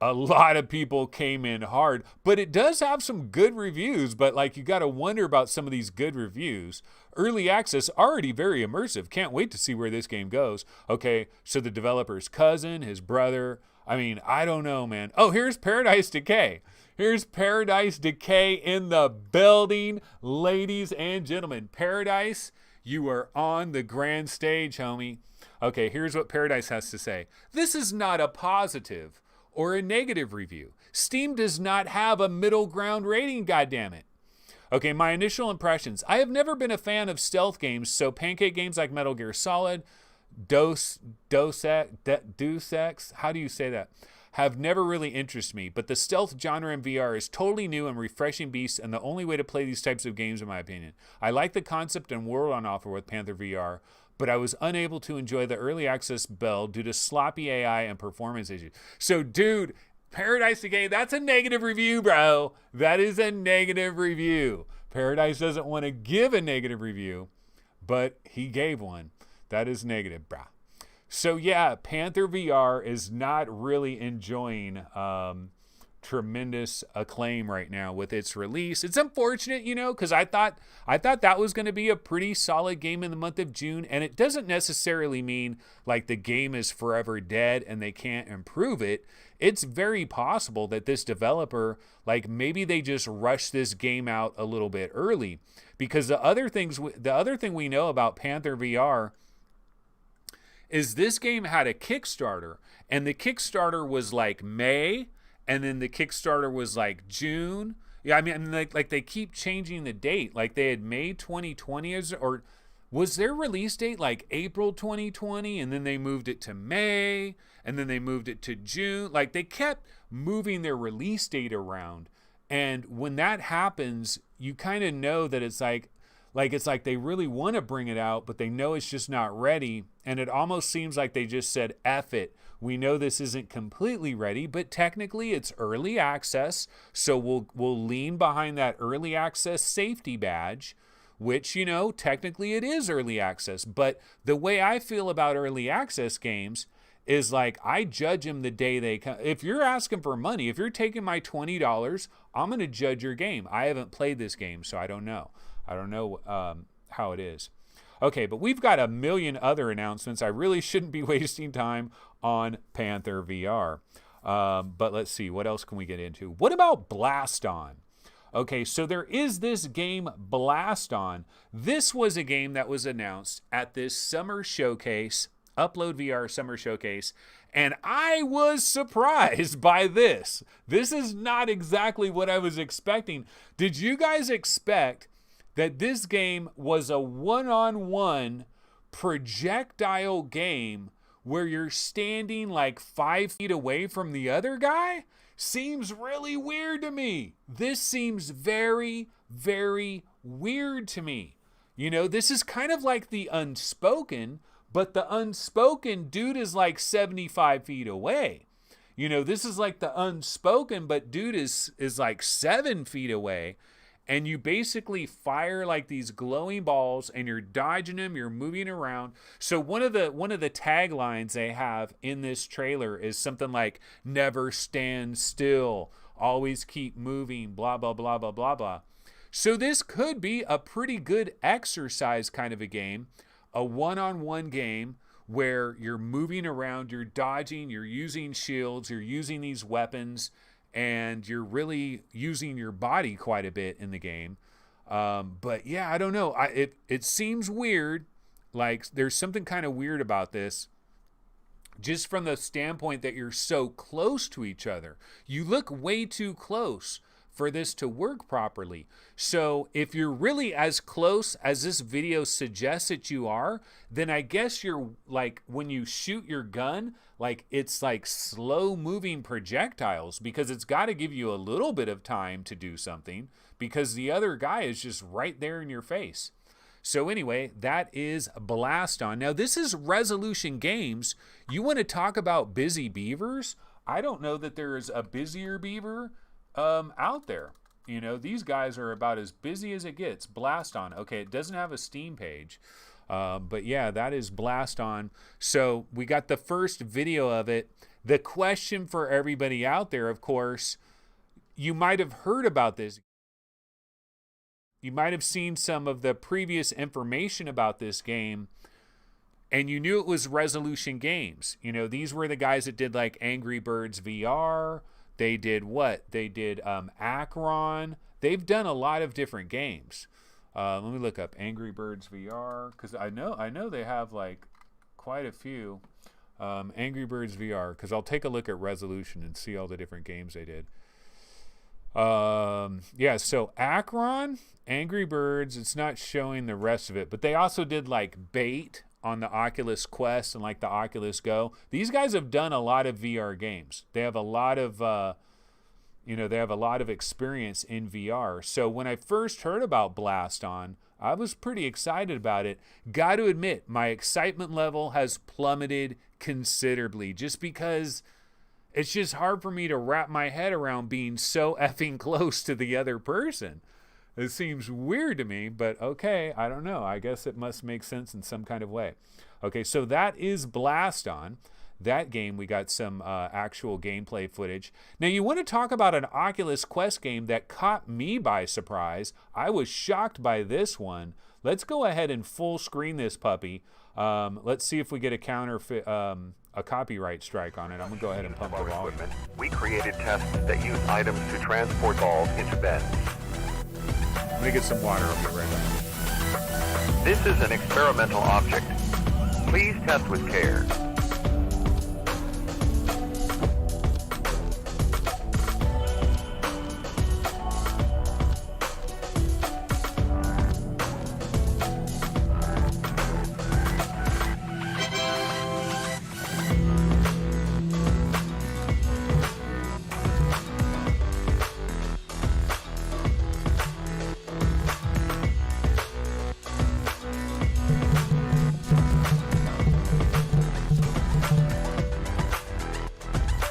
a lot of people came in hard, but it does have some good reviews, but like you got to wonder about some of these good reviews. Early access, already very immersive. Can't wait to see where this game goes. Okay, so the developer's cousin, his brother, I mean, I don't know, man. Oh, here's Paradise Decay. Here's Paradise Decay in the building, ladies and gentlemen. Paradise, you are on the grand stage, homie. Okay, here's what Paradise has to say. This is not a positive or a negative review. Steam does not have a middle ground rating, goddammit. Okay, my initial impressions. I have never been a fan of stealth games, so pancake games like Metal Gear Solid, Deus Ex, how do you say that? Have never really interested me, but the stealth genre in VR is totally new and refreshing beast, and the only way to play these types of games, in my opinion. I like the concept and world on offer with Panther VR, but I was unable to enjoy the early access build due to sloppy AI and performance issues. So, dude, Paradise Decay, that's a negative review, bro. That is a negative review. Paradise doesn't want to give a negative review, but he gave one. That is negative, brah. So yeah, Panther VR is not really enjoying tremendous acclaim right now with its release. It's unfortunate, you know, because I thought that was going to be a pretty solid game in the month of June, and it doesn't necessarily mean like the game is forever dead and they can't improve it. It's very possible that this developer, like maybe they just rushed this game out a little bit early, because the other thing we know about Panther VR is this game had a Kickstarter, and the Kickstarter was like May, and then the Kickstarter was like June. Yeah, I mean, like they keep changing the date. Like they had May 2020 or was their release date like April 2020, and then they moved it to May, and then they moved it to June. Like they kept moving their release date around, and when that happens, you kind of know that it's like they really want to bring it out, but they know it's just not ready. And it almost seems like they just said, F it. We know this isn't completely ready, but technically it's early access. So we'll lean behind that early access safety badge, which, you know, technically it is early access. But the way I feel about early access games is like I judge them the day they come. If you're asking for money, if you're taking my $20, I'm going to judge your game. I haven't played this game, so I don't know. I don't know how it is. Okay, but we've got a million other announcements. I really shouldn't be wasting time on Panther VR. But let's see, what else can we get into? What about Blast On? Okay, so there is this game Blast On. This was a game that was announced at this summer showcase, Upload VR summer showcase, and I was surprised by this. This is not exactly what I was expecting. Did you guys expect that this game was a one-on-one projectile game where you're standing like 5 feet away from the other guy? Seems really weird to me. This seems very, very weird to me. You know, this is kind of like the Unspoken, but the Unspoken dude is like 75 feet away. You know, this is like the Unspoken, but dude is like 7 feet away. and you basically fire like these glowing balls, and you're dodging them, you're moving around. So one of the taglines they have in this trailer is something like "Never stand still, always keep moving," blah blah blah blah blah blah. So this could be a pretty good exercise kind of a game, a one-on-one game where you're moving around, you're dodging, you're using shields, you're using these weapons, and you're really using your body quite a bit in the game. But yeah, I don't know. It seems weird. Like there's something kind of weird about this, just from the standpoint that you're so close to each other. You look way too close for this to work properly. So if you're really as close as this video suggests that you are, then I guess you're like, when you shoot your gun, like it's like slow moving projectiles, because it's got to give you a little bit of time to do something, because the other guy is just right there in your face. So anyway, that is Blast On. Now this is Resolution Games. You want to talk about busy beavers? I don't know that there is a busier beaver out there. You know, these guys are about as busy as it gets. Blast On. Okay, it doesn't have a Steam page. But yeah, that is Blast On. So we got the first video of it. The question for everybody out there, of course, you might have heard about this. You might have seen some of the previous information about this game, and you knew it was Resolution Games. You know, these were the guys that did like Angry Birds VR. They did what? They did Akron. They've done a lot of different games. Let me look up Angry Birds VR, because I know they have like quite a few. Angry Birds VR, because I'll take a look at Resolution and see all the different games they did. Yeah, so Akron, Angry Birds, it's not showing the rest of it, but they also did like Bait on the Oculus Quest and like the Oculus Go. These guys have done a lot of VR games. They have a lot of they have a lot of experience in VR. So when I first heard about Blast On, I was pretty excited about it. Got to admit, my excitement level has plummeted considerably, just because it's just hard for me to wrap my head around being so effing close to the other person. It seems weird to me, but okay, I don't know. I guess it must make sense in some kind of way. Okay, so that is Blast On. That game, we got some actual gameplay footage. Now, you want to talk about an Oculus Quest game that caught me by surprise. I was shocked by this one. Let's go ahead and full screen this puppy. Let's see if we get a copyright strike on it. I'm going to go ahead and pump the volume. We created tests that use items to transport balls into beds. Let me get some water. I'll be right back. This is an experimental object. Please test with care.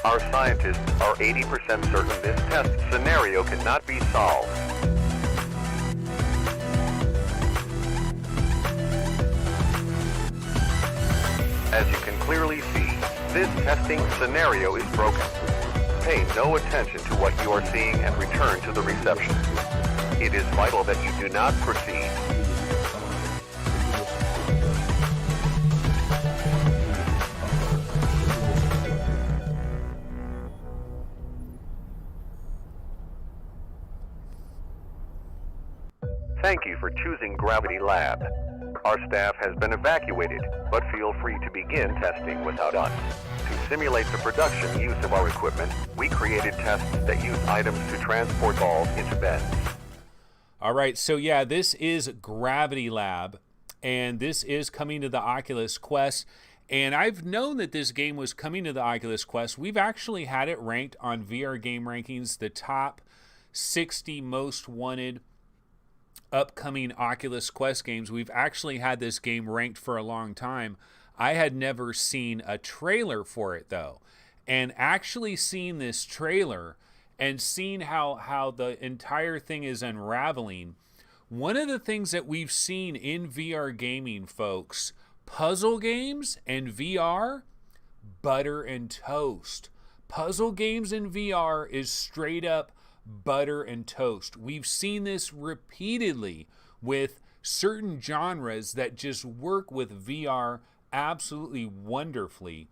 Our scientists are 80% certain this test scenario cannot be solved. As you can clearly see, this testing scenario is broken. Pay no attention to what you are seeing and return to the reception. It is vital that you do not proceed. Thank you for choosing Gravity Lab. Our staff has been evacuated, but feel free to begin testing without us. To simulate the production use of our equipment, we created tests that use items to transport balls into beds. All right, so yeah, this is Gravity Lab, and this is coming to the Oculus Quest. And I've known that this game was coming to the Oculus Quest. We've actually had it ranked on VR Game Rankings, the top 60 most wanted upcoming Oculus Quest games. We've actually had this game ranked for a long time. I had never seen a trailer for it though, and actually seeing this trailer and seeing how the entire thing is unraveling, one of the things that we've seen in VR gaming, folks, puzzle games and VR, butter and toast. Puzzle games in VR is straight up butter and toast. We've seen this repeatedly with certain genres that just work with VR absolutely wonderfully.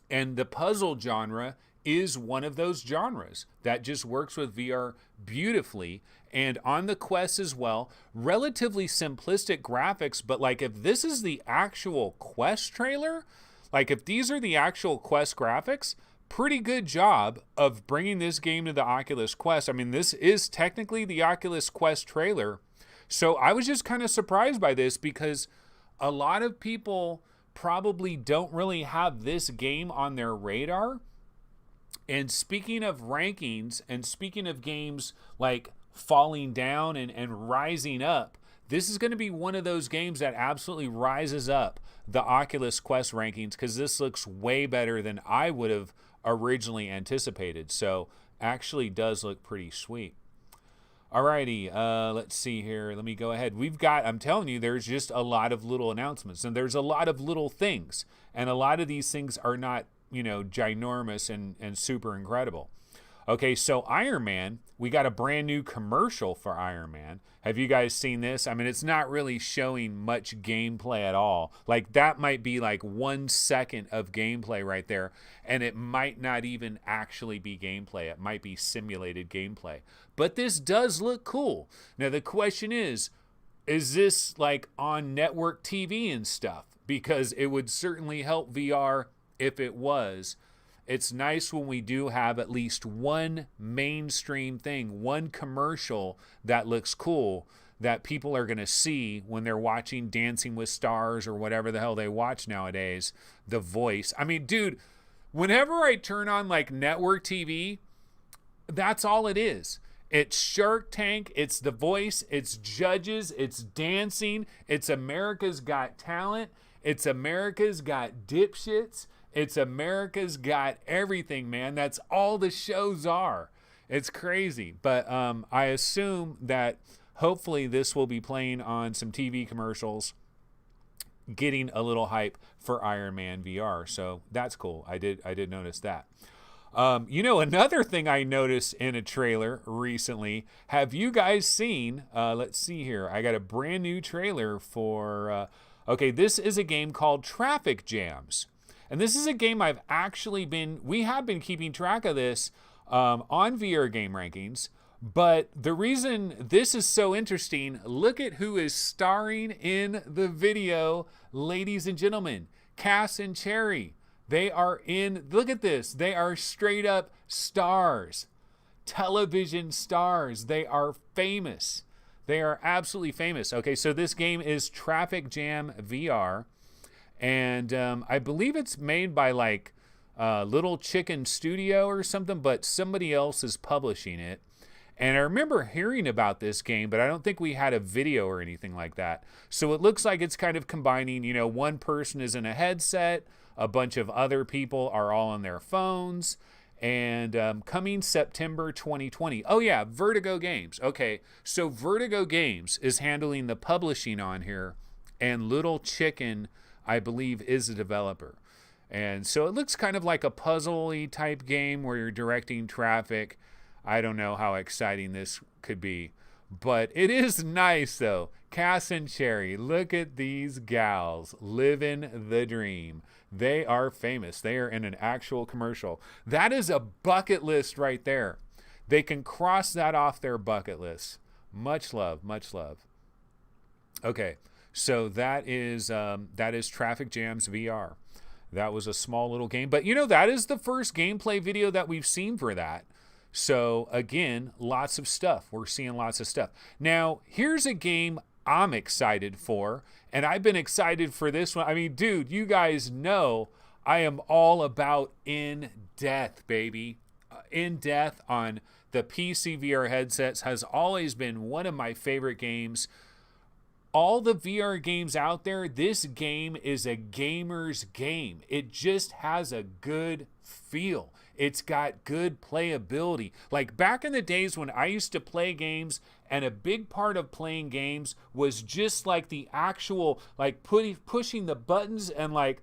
And the puzzle genre is one of those genres that just works with VR beautifully. And on the Quest as well, relatively simplistic graphics, but like if this is the actual Quest trailer, like if these are the actual Quest graphics, pretty good job of bringing this game to the Oculus Quest. I mean, this is technically the Oculus Quest trailer. So I was just kind of surprised by this because a lot of people probably don't really have this game on their radar. And speaking of rankings and speaking of games like falling down and rising up, this is going to be one of those games that absolutely rises up the Oculus Quest rankings because this looks way better than I would have originally anticipated. So actually does look pretty sweet. Alrighty, let's see here. Let me go ahead. I'm telling you, there's just a lot of little announcements and there's a lot of little things. And a lot of these things are not, ginormous and super incredible. Okay, so Iron Man, we got a brand new commercial for Iron Man. Have you guys seen this? I mean, it's not really showing much gameplay at all. Like, that might be like 1 second of gameplay right there, and it might not even actually be gameplay. It might be simulated gameplay. But this does look cool. Now, the question is this like on network TV and stuff? Because it would certainly help VR if it was. It's nice when we do have at least one mainstream thing, one commercial that looks cool that people are going to see when they're watching Dancing with Stars or whatever the hell they watch nowadays. The Voice. I mean, dude, whenever I turn on like network TV, that's all it is. It's Shark Tank, it's The Voice, it's judges, it's dancing, it's America's Got Talent, it's America's Got Dipshits. It's America's Got Everything, man. That's all the shows are. It's crazy. But I assume that hopefully this will be playing on some TV commercials, getting a little hype for Iron Man VR. So that's cool. I did notice that. Another thing I noticed in a trailer recently, have you guys seen, let's see here. I got a brand new trailer for, this is a game called Traffic Jams. And this is a game we have been keeping track of this on VR game rankings. But the reason this is so interesting, look at who is starring in the video, ladies and gentlemen. Cass and Cherry. They are look at this. They are straight up stars. Television stars. They are famous. They are absolutely famous. Okay, so this game is Traffic Jam VR. And I believe it's made by like Little Chicken Studio or something, but somebody else is publishing it. And I remember hearing about this game, but I don't think we had a video or anything like that. So it looks like it's kind of combining, one person is in a headset, a bunch of other people are all on their phones, and coming September 2020. Oh yeah, Vertigo Games. Okay, so Vertigo Games is handling the publishing on here, and Little Chicken, I believe, is a developer. And so it looks kind of like a puzzle-y type game where you're directing traffic. I don't know how exciting this could be, but it is nice though. Cass and Cherry, look at these gals living the dream. They are famous. They are in an actual commercial. That is a bucket list right there. They can cross that off their bucket list. Much love, much love. Okay. So that is Traffic Jams VR. That was a small little game. But, that is the first gameplay video that we've seen for that. So, again, lots of stuff. We're seeing lots of stuff. Now, here's a game I'm excited for. And I've been excited for this one. I mean, dude, you guys know I am all about In Death, baby. In Death on the PC VR headsets has always been one of my favorite games. All the VR games out there, this game is a gamer's game. It just has a good feel. It's got good playability. Like back in the days when I used to play games, and a big part of playing games was just like the actual, like pushing the buttons and like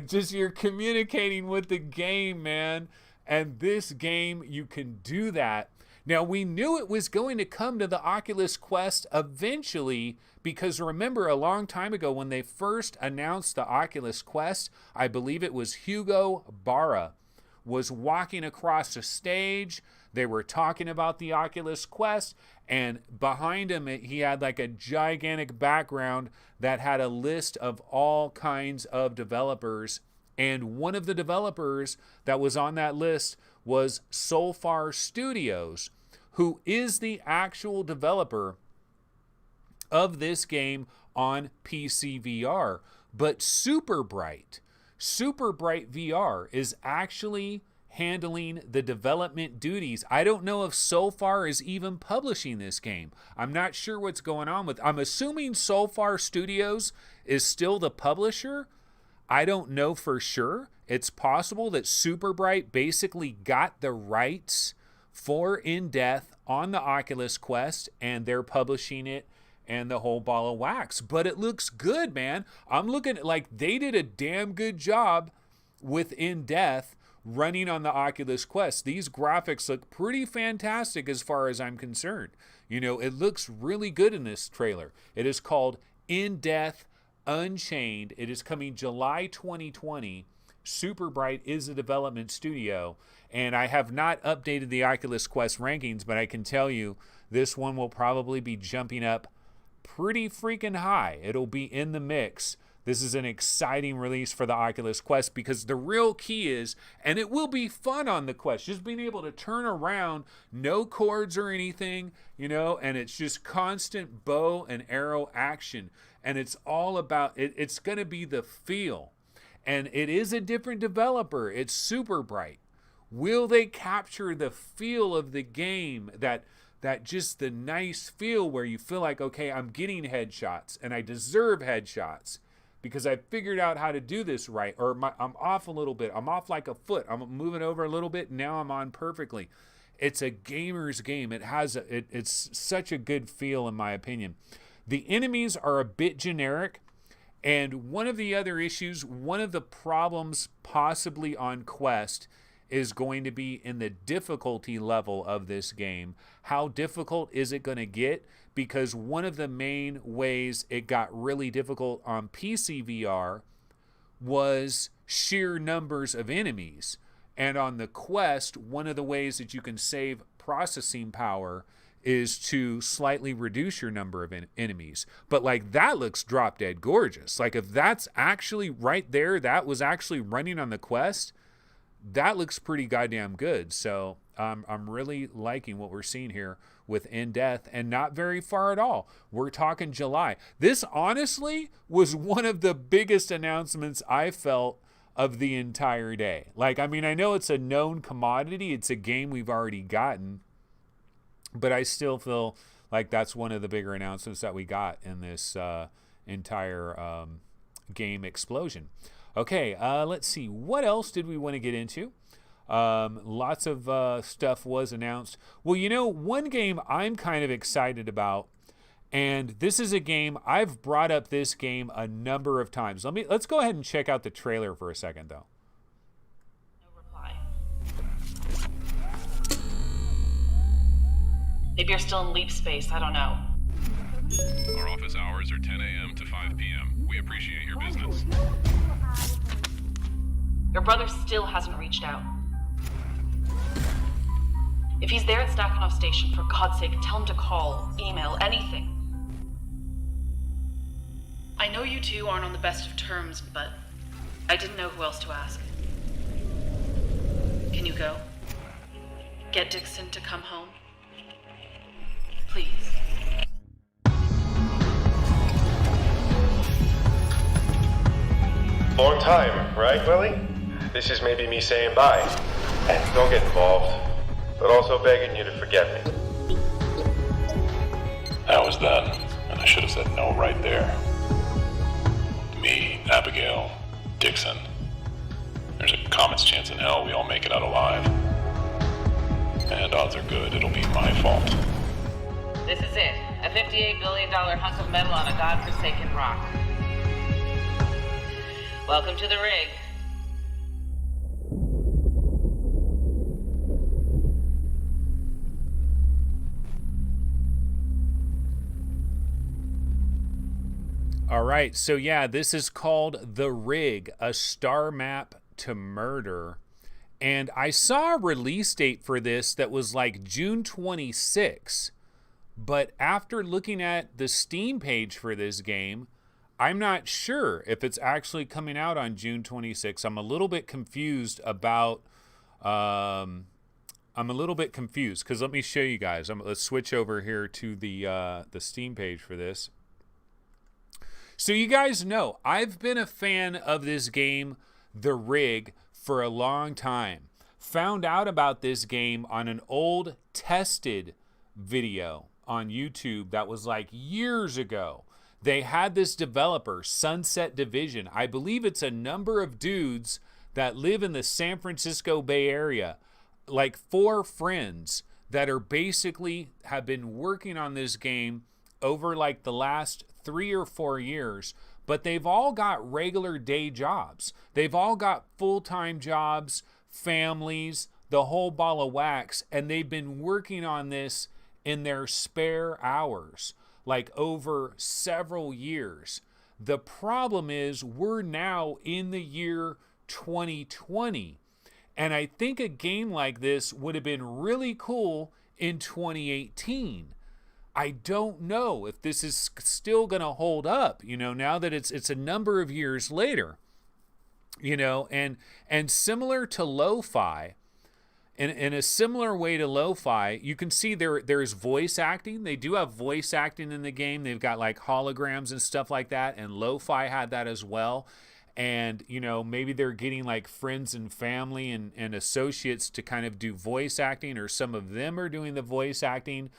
just you're communicating with the game, man. And this game, you can do that. Now, we knew it was going to come to the Oculus Quest eventually, because remember a long time ago when they first announced the Oculus Quest, I believe it was Hugo Barra was walking across the stage. They were talking about the Oculus Quest, and behind him he had like a gigantic background that had a list of all kinds of developers. And one of the developers that was on that list was Solfar Studios, who is the actual developer of this game on PC VR. But Super Bright VR is actually handling the development duties. I don't know if Solfar is even publishing this game. I'm not sure what's going on with. I'm assuming Solfar Studios is still the publisher. I don't know for sure. It's possible that Super Bright basically got the rights for In Death on the Oculus Quest, and they're publishing it and the whole ball of wax. But it looks good, man. I'm looking at like they did a damn good job with In Death running on the Oculus Quest. These graphics look pretty fantastic as far as I'm concerned. You know, it looks really good in this trailer. It is called In Death Unchained. It is coming July 2020. Super Bright is a development studio, and I have not updated the Oculus Quest rankings, but I can tell you this one will probably be jumping up pretty freaking high. It'll be in the mix. This is an exciting release for the Oculus Quest, because the real key is, and it will be fun on the Quest, just being able to turn around, no cords or anything, you know, and it's just constant bow and arrow action. And it's all about, it's going to be the feel. And it is a different developer. It's Super Bright. Will they capture the feel of the game, that just the nice feel where you feel like, okay, I'm getting headshots and I deserve headshots because I figured out how to do this right, or I'm off a little bit. I'm off like a foot. I'm moving over a little bit. And now I'm on perfectly. It's a gamer's game. It's such a good feel, in my opinion. The enemies are a bit generic. And one of the other issues, one of the problems possibly on Quest, is going to be in the difficulty level of this game. How difficult is it going to get? Because one of the main ways it got really difficult on PC VR was sheer numbers of enemies. And on the Quest, one of the ways that you can save processing power is to slightly reduce your number of enemies. But like, that looks drop dead gorgeous. Like, if that's actually right there, that was actually running on the Quest, that looks pretty goddamn good. So I'm really liking what we're seeing here with In Death, and not very far at all. We're talking July. This honestly was one of the biggest announcements I felt of the entire day. Like, I mean, I know it's a known commodity. It's a game we've already gotten, but I still feel like that's one of the bigger announcements that we got in this entire game explosion. Okay, let's see. What else did we want to get into? Lots of stuff was announced. Well, you know, one game I'm kind of excited about, and this is a game, I've brought up this game a number of times. Let's go ahead and check out the trailer for a second, though. No reply. Maybe you're still in leap space, I don't know. Our office hours are 10 a.m. to 5 p.m. We appreciate your business. Your brother still hasn't reached out. If he's there at Stakhanov Station, for God's sake, tell him to call, email, anything. I know you two aren't on the best of terms, but I didn't know who else to ask. Can you go? Get Dixon to come home? Please. Long time, right, Willie? This is maybe me saying bye. And don't get involved, but also begging you to forget me. That was then, and I should have said no right there. Me, Abigail, Dixon. There's a comet's chance in hell we all make it out alive. And odds are good it'll be my fault. This is it. A $58 billion hunk of metal on a godforsaken rock. Welcome to the rig. All right, so yeah, this is called The Rig, a star map to murder. And I saw a release date for this that was like June 26. But after looking at the Steam page for this game, I'm not sure if it's actually coming out on June 26. I'm a little bit confused about... I'm a little bit confused because let me show you guys. Let's switch over here to the Steam page for this. So you guys know, I've been a fan of this game, The Rig, for a long time. Found out about this game on an old tested video on YouTube that was like years ago. They had this developer, Sunset Division. I believe it's a number of dudes that live in the San Francisco Bay Area, like 4 friends that are basically have been working on this game over like the last 3 or 4 years, but they've all got regular day jobs. They've all got full-time jobs, families, the whole ball of wax, and they've been working on this in their spare hours, like over several years. The problem is we're now in the year 2020, and I think a game like this would have been really cool in 2018. I don't know if this is still going to hold up, now that it's a number of years later, and similar to Lo-Fi, in a similar way to Lo-Fi, you can see there's voice acting. They do have voice acting in the game. They've got like holograms and stuff like that, and Lo-Fi had that as well. And, maybe they're getting like friends and family and associates to kind of do voice acting, or some of them are doing the voice acting.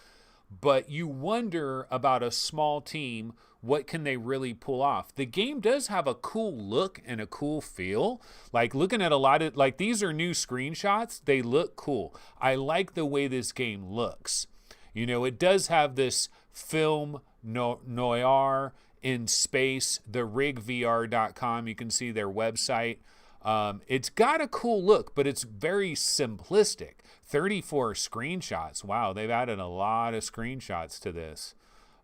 But you wonder about a small team, what can they really pull off? The game does have a cool look and a cool feel. Like looking at a lot of, like these are new screenshots, they look cool. I like the way this game looks. It does have this film noir in space, the rigvr.com, you can see their website. It's got a cool look, but it's very simplistic. 34 screenshots. Wow, they've added a lot of screenshots to this.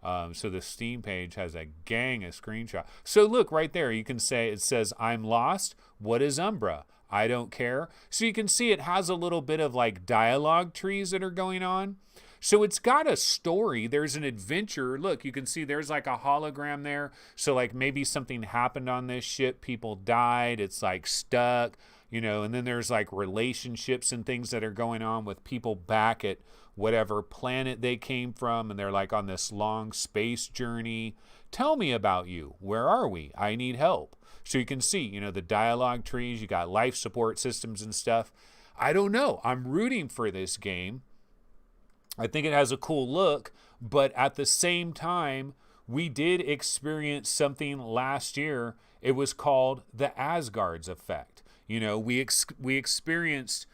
So the Steam page has a gang of screenshots. So look right there, you can say, it says, I'm lost. What is Umbra? I don't care. So you can see it has a little bit of like dialogue trees that are going on. So it's got a story. There's an adventure. Look, you can see there's like a hologram there. So like maybe something happened on this ship. People died. It's like stuck, and then there's like relationships and things that are going on with people back at whatever planet they came from. And they're like on this long space journey. Tell me about you. Where are we? I need help. So you can see, the dialogue trees. You got life support systems and stuff. I don't know. I'm rooting for this game. I think it has a cool look, but at the same time, we did experience something last year. It was called the Asgard's effect. We experienced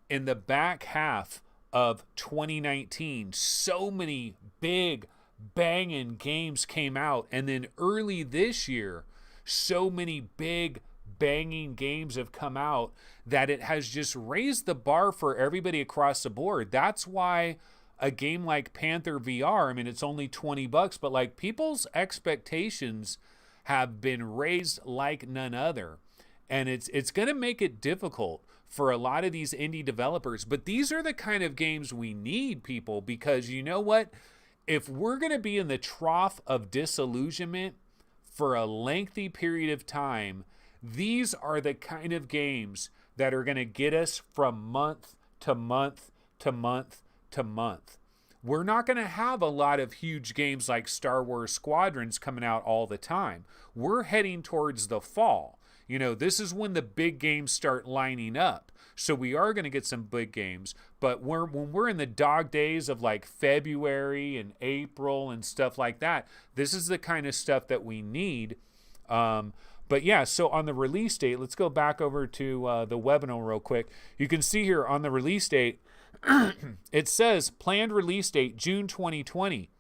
in the back half of 2019, so many big banging games came out. And then early this year, so many big banging games have come out that it has just raised the bar for everybody across the board. That's why a game like Panther VR, it's only $20, but like people's expectations have been raised like none other. And it's going to make it difficult for a lot of these indie developers. But these are the kind of games we need, people, because you know what? If we're going to be in the trough of disillusionment for a lengthy period of time, these are the kind of games that are going to get us from month to month to month to month. We're not going to have a lot of huge games like Star Wars Squadrons coming out all the time. We're heading towards the fall. This is when the big games start lining up. So we are going to get some big games, but when we're in the dog days of like February and April and stuff like that, this is the kind of stuff that we need. But yeah, so on the release date, let's go back over to the webinar real quick. You can see here on the release date, it says planned release date June 2020.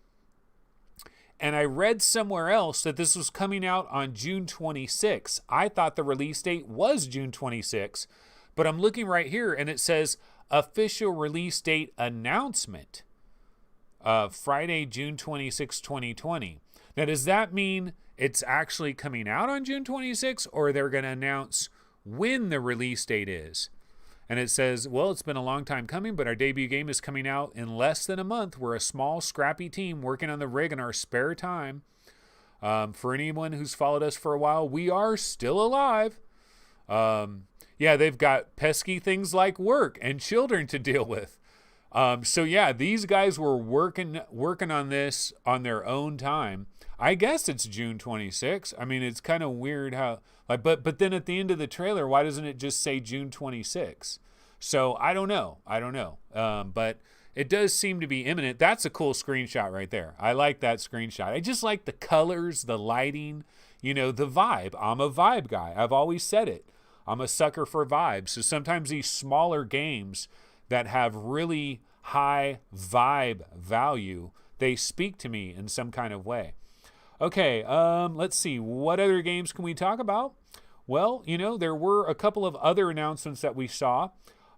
And I read somewhere else that this was coming out on June 26. I thought the release date was June 26, but I'm looking right here and it says official release date announcement. Friday, June 26, 2020. Now, does that mean it's actually coming out on June 26, or they're going to announce when the release date is? And it says, well, it's been a long time coming, but our debut game is coming out in less than a month. We're a small, scrappy team working on the rig in our spare time. For anyone who's followed us for a while, we are still alive. Yeah, they've got pesky things like work and children to deal with. So yeah, these guys were working on this on their own time. I guess it's June 26. I mean, it's kind of weird how, like, but then at the end of the trailer, why doesn't it just say June 26? So I don't know. But it does seem to be imminent. That's a cool screenshot right there. I like that screenshot. I just like the colors, the lighting, the vibe. I'm a vibe guy. I've always said it. I'm a sucker for vibes. So sometimes these smaller games that have really high vibe value, they speak to me in some kind of way. Okay, let's see. What other games can we talk about? Well, there were a couple of other announcements that we saw.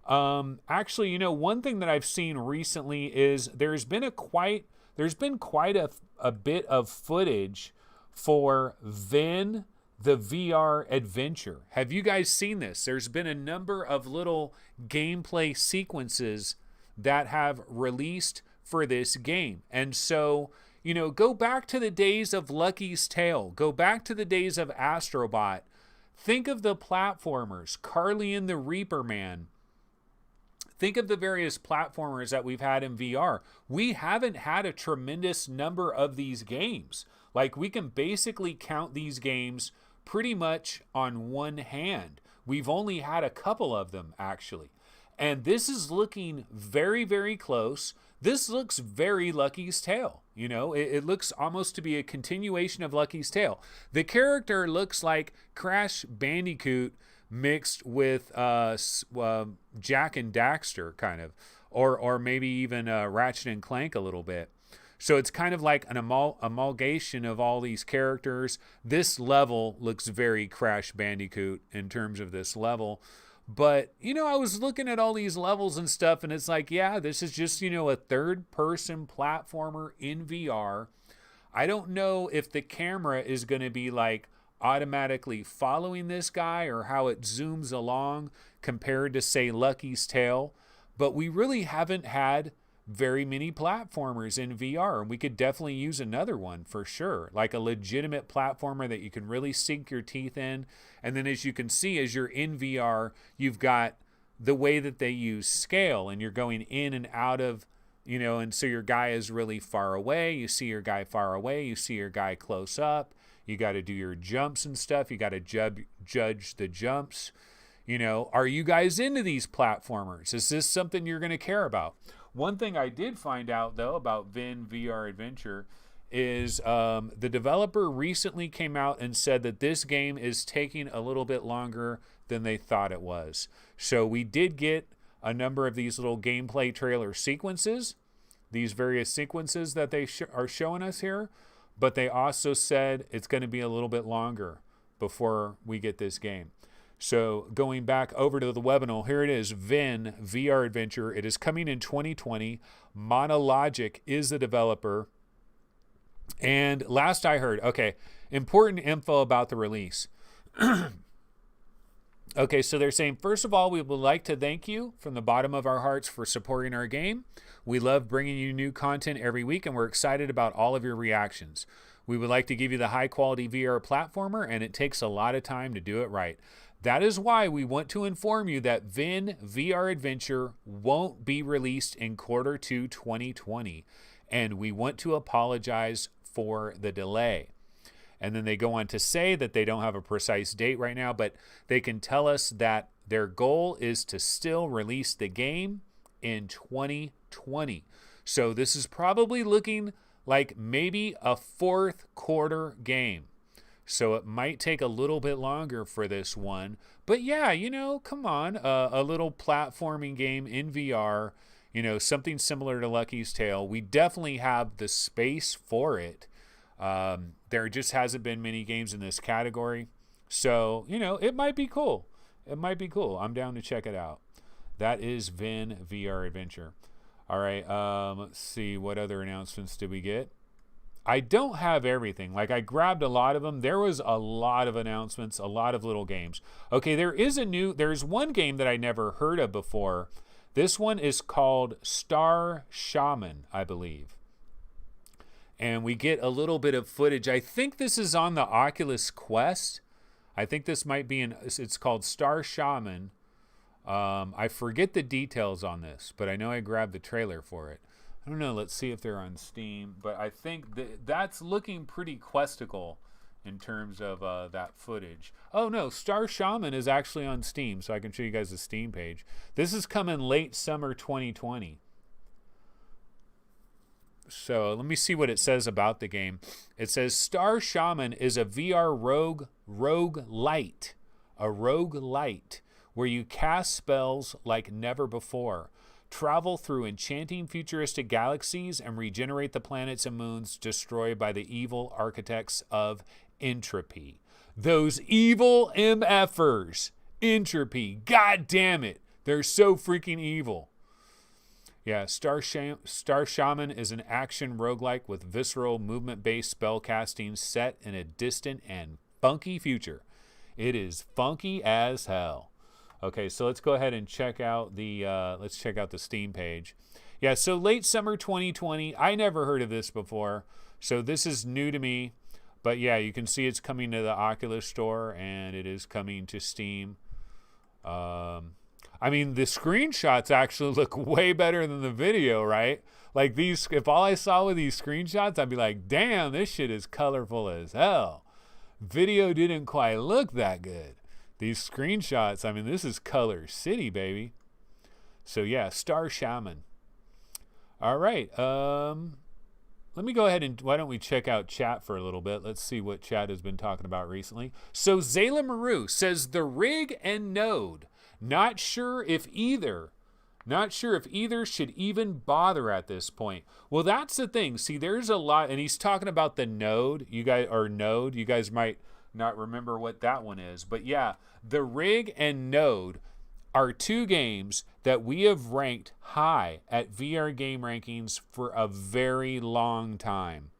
Actually, one thing that I've seen recently is there's been quite a bit of footage for Vin the VR adventure. Have you guys seen this? There's been a number of little gameplay sequences that have released for this game. And so, go back to the days of Lucky's Tale. Go back to the days of Astrobot. Think of the platformers, Carly and the Reaper Man. Think of the various platformers that we've had in VR. We haven't had a tremendous number of these games. Like, we can basically count these games pretty much on one hand. We've only had a couple of them, actually. And this is looking very, very close. This looks very Lucky's Tale. It looks almost to be a continuation of Lucky's Tale. The character looks like Crash Bandicoot mixed with Jack and Daxter, kind of, or maybe even Ratchet and Clank a little bit. So it's kind of like an amalgamation of all these characters. This level looks very Crash Bandicoot in terms of this level. But, I was looking at all these levels and stuff, and it's like, yeah, this is just, a third-person platformer in VR. I don't know if the camera is going to be, like, automatically following this guy or how it zooms along compared to, say, Lucky's Tale. But we really haven't had very many platformers in VR, and we could definitely use another one for sure, like a legitimate platformer that you can really sink your teeth in. And then as you can see, as you're in VR, you've got the way that they use scale, and you're going in and out of, and so your guy is really far away. You see your guy far away. You see your guy close up. You got to do your jumps and stuff. You got to judge the jumps. Are you guys into these platformers? Is this something you're going to care about? One thing I did find out, though, about Vin VR Adventure is the developer recently came out and said that this game is taking a little bit longer than they thought it was. So we did get a number of these little gameplay trailer sequences, these various sequences that they are showing us here, but they also said it's going to be a little bit longer before we get this game. So going back over to the webinar, here it is, Vin VR Adventure. It is coming in 2020. Monologic is the developer. And last I heard, okay, important info about the release. Okay, so they're saying, first of all, we would like to thank you from the bottom of our hearts for supporting our game. We love bringing you new content every week, and we're excited about all of your reactions. We would like to give you the high-quality VR platformer, and it takes a lot of time to do it right. That is why we want to inform you that Vin VR Adventure won't be released in Q2 2020, and we want to apologize for the delay. And then they go on to say that they don't have a precise date right now, but they can tell us that their goal is to still release the game in 2020. So this is probably looking like maybe a fourth quarter game. So it might take a little bit longer for this one. But yeah, come on. A little platforming game in VR, something similar to Lucky's Tale. We definitely have the space for it. There just hasn't been many games in this category. So, it might be cool. It might be cool. I'm down to check it out. That is Vin VR Adventure. All right, let's see. What other announcements did we get? I don't have everything. Like, I grabbed a lot of them. There was a lot of announcements, a lot of little games. Okay, there's one game that I never heard of before. This one is called Star Shaman, I believe. And we get a little bit of footage. I think this is on the Oculus Quest. I think this might be it's called Star Shaman. I forget the details on this, but I know I grabbed the trailer for it. I don't know. Let's see if they're on Steam. But I think that's looking pretty questical in terms of that footage. Oh, no. Star Shaman is actually on Steam, so I can show you guys the Steam page. This is coming late summer 2020. So let me see what it says about the game. It says Star Shaman is a VR roguelite. A roguelite where you cast spells like never before. Travel through enchanting futuristic galaxies and regenerate the planets and moons destroyed by the evil architects of entropy. Those evil MFers. Entropy. God damn it. They're so freaking evil. Yeah, Star Shaman is an action roguelike with visceral movement-based spellcasting set in a distant and funky future. It is funky as hell. Okay, so let's go ahead and check out the Steam page. Yeah, so late summer 2020. I never heard of this before, so this is new to me. But yeah, you can see it's coming to the Oculus Store and it is coming to Steam. I mean, the screenshots actually look way better than the video, right? Like these, if all I saw were these screenshots, I'd be like, damn, this shit is colorful as hell. Video didn't quite look that good. These screenshots, I mean, this is Color City, baby. So yeah, Star Shaman. All right. Let me go ahead and why don't we check out chat for a little bit. Let's see what chat has been talking about recently. So Zayla Maru says the rig and node. Not sure if either should even bother at this point. Well, that's the thing. See, there's a lot, and he's talking about the node. You guys might not remember what that one is. But yeah, the rig and node are two games that we have ranked high at VR game rankings for a very long time.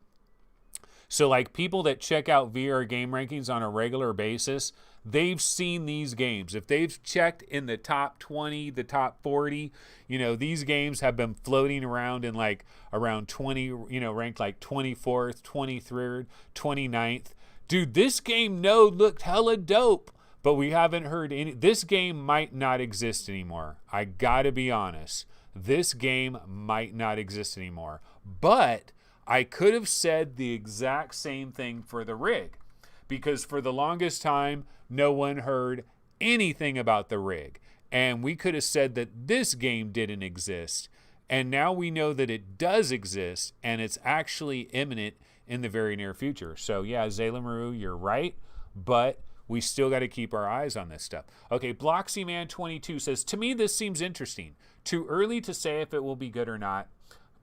So like people that check out VR game rankings on a regular basis, they've seen these games. If they've checked in the top 20, the top 40, these games have been floating around in like around 20, ranked like 24th, 23rd, 29th. Dude, this game Node looked hella dope, but we haven't heard any. This game might not exist anymore. I gotta be honest. This game might not exist anymore. But I could have said the exact same thing for the rig. Because for the longest time, no one heard anything about the rig. And we could have said that this game didn't exist. And now we know that it does exist, and it's actually imminent in the very near future. So yeah, Zayla Maru, you're right, but we still got to keep our eyes on this stuff. Okay, BloxyMan22 says, to me, this seems interesting. Too early to say if it will be good or not.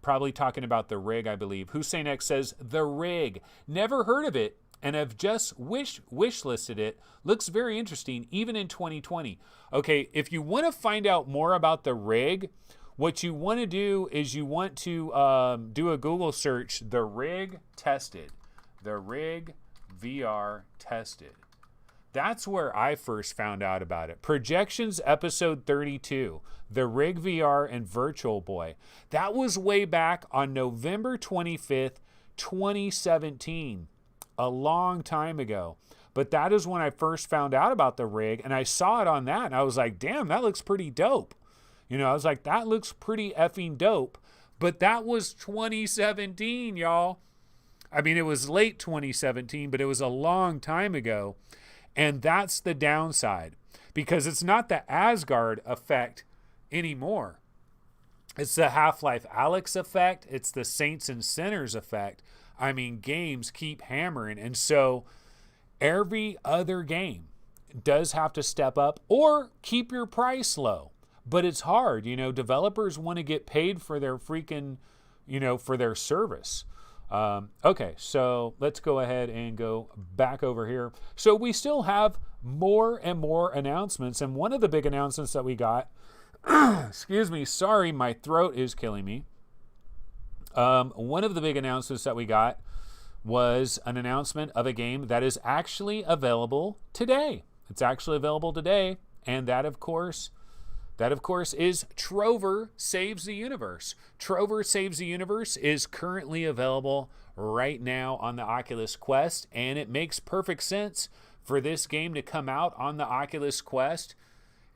Probably talking about the rig, I believe. Hussein X says, the rig. Never heard of it, and have just wish listed it. Looks very interesting, even in 2020. Okay, if you want to find out more about the rig, what you want to do is you want to do a Google search, the rig tested. The rig VR tested. That's where I first found out about it. Projections episode 32, the rig VR and Virtual Boy. That was way back on November 25th, 2017. A long time ago. But that is when I first found out about the rig, and I saw it on that, and I was like, damn, that looks pretty dope. I was like, that looks pretty effing dope. But that was 2017, y'all. I mean, it was late 2017, but it was a long time ago. And that's the downside, because it's not the Asgard effect anymore. It's the Half-Life Alyx effect. It's the Saints and Sinners effect. I mean, games keep hammering. And so Every other game does have to step up or keep your price low. But it's hard, developers want to get paid for their freaking, for their service. Okay, so let's go ahead and go back over here. So we still have more and more announcements. And one of the big announcements that we got, excuse me, sorry, my throat is killing me. One of the big announcements that we got was an announcement of a game that is actually available today. It's actually available today. And that, of course, is Trover Saves the Universe. Trover Saves the Universe is currently available right now on the Oculus Quest, and it makes perfect sense for this game to come out on the Oculus Quest.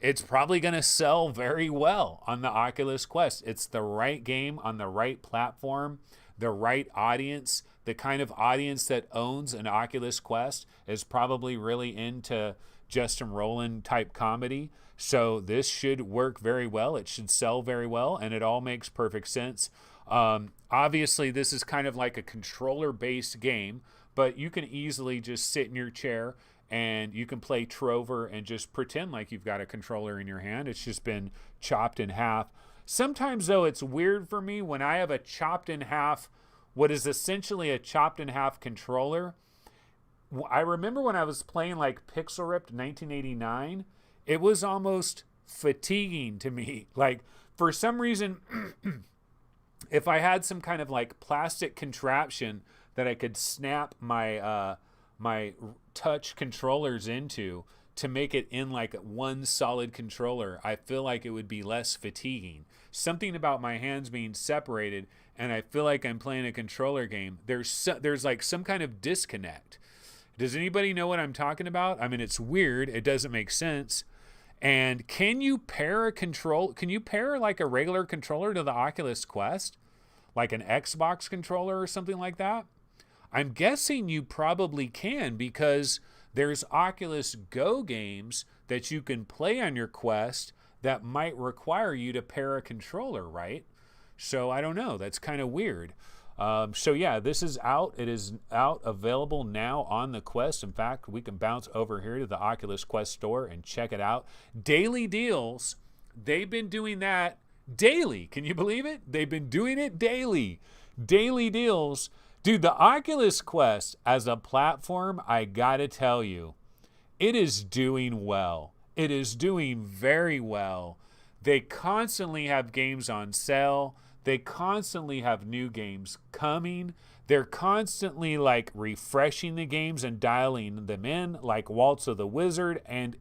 It's probably going to sell very well on the Oculus Quest. It's the right game on the right platform, the right audience. The kind of audience that owns an Oculus Quest is probably really into Justin Roiland type comedy. So this should work very well. It should sell very well, and it all makes perfect sense. Obviously, this is kind of like a controller-based game, but you can easily just sit in your chair and you can play Trover and just pretend like you've got a controller in your hand. It's just been chopped in half. Sometimes, though, it's weird for me when I have a chopped in half, what is essentially a chopped in half controller. I remember when I was playing like Pixel Ripped 1989, it was almost fatiguing to me. Like, for some reason, if I had some kind of like plastic contraption that I could snap my my touch controllers into to make it in like one solid controller, I feel like it would be less fatiguing. Something about my hands being separated and I feel like I'm playing a controller game, there's like some kind of disconnect. Does anybody know what I'm talking about? I mean, it's weird. It doesn't make sense. And can you pair like a regular controller to the Oculus Quest? Like an Xbox controller or something like that? I'm guessing you probably can, because there's Oculus Go games that you can play on your Quest that might require you to pair a controller, right? So I don't know. That's kind of weird. So yeah, this is out. It is out, available now on the Quest. In fact, we can bounce over here to the Oculus Quest store and check it out. Daily deals. They've been doing that daily. Can you believe it? They've been doing it daily. Daily deals. Dude, the Oculus Quest as a platform, I gotta tell you, it is doing well. It is doing very well. They constantly have games on sale. They constantly have new games coming. They're constantly like refreshing the games and dialing them in, like Waltz of the Wizard, and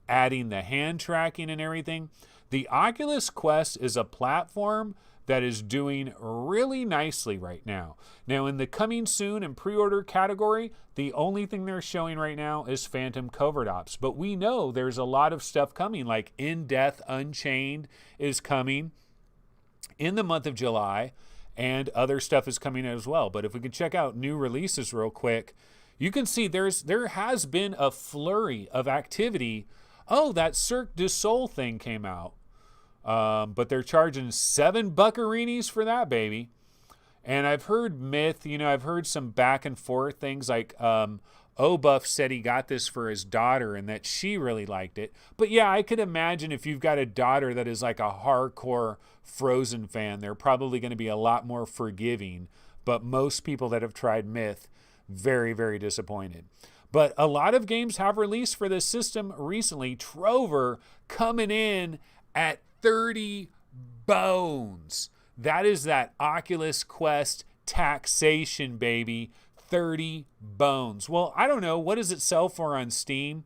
adding the hand tracking and everything. The Oculus Quest is a platform that is doing really nicely right now. Now, in the coming soon and pre-order category, the only thing they're showing right now is Phantom Covert Ops. But we know there's a lot of stuff coming, like In Death Unchained is coming in the month of July, and other stuff is coming as well. But if we can check out new releases real quick, you can see there has been a flurry of activity. Oh, that Cirque du Soleil thing came out. But they're charging $7 buccarinis for that baby. And I've heard myth, I've heard some back and forth things like Obuff said he got this for his daughter and that she really liked it. But yeah, I could imagine if you've got a daughter that is like a hardcore Frozen fan, they're probably going to be a lot more forgiving. But most people that have tried Myth, very, very disappointed. But a lot of games have released for this system recently. Trover coming in at 30 bones. That is that Oculus Quest taxation, baby. 30 bones. Well, I don't know. What does it sell for on Steam?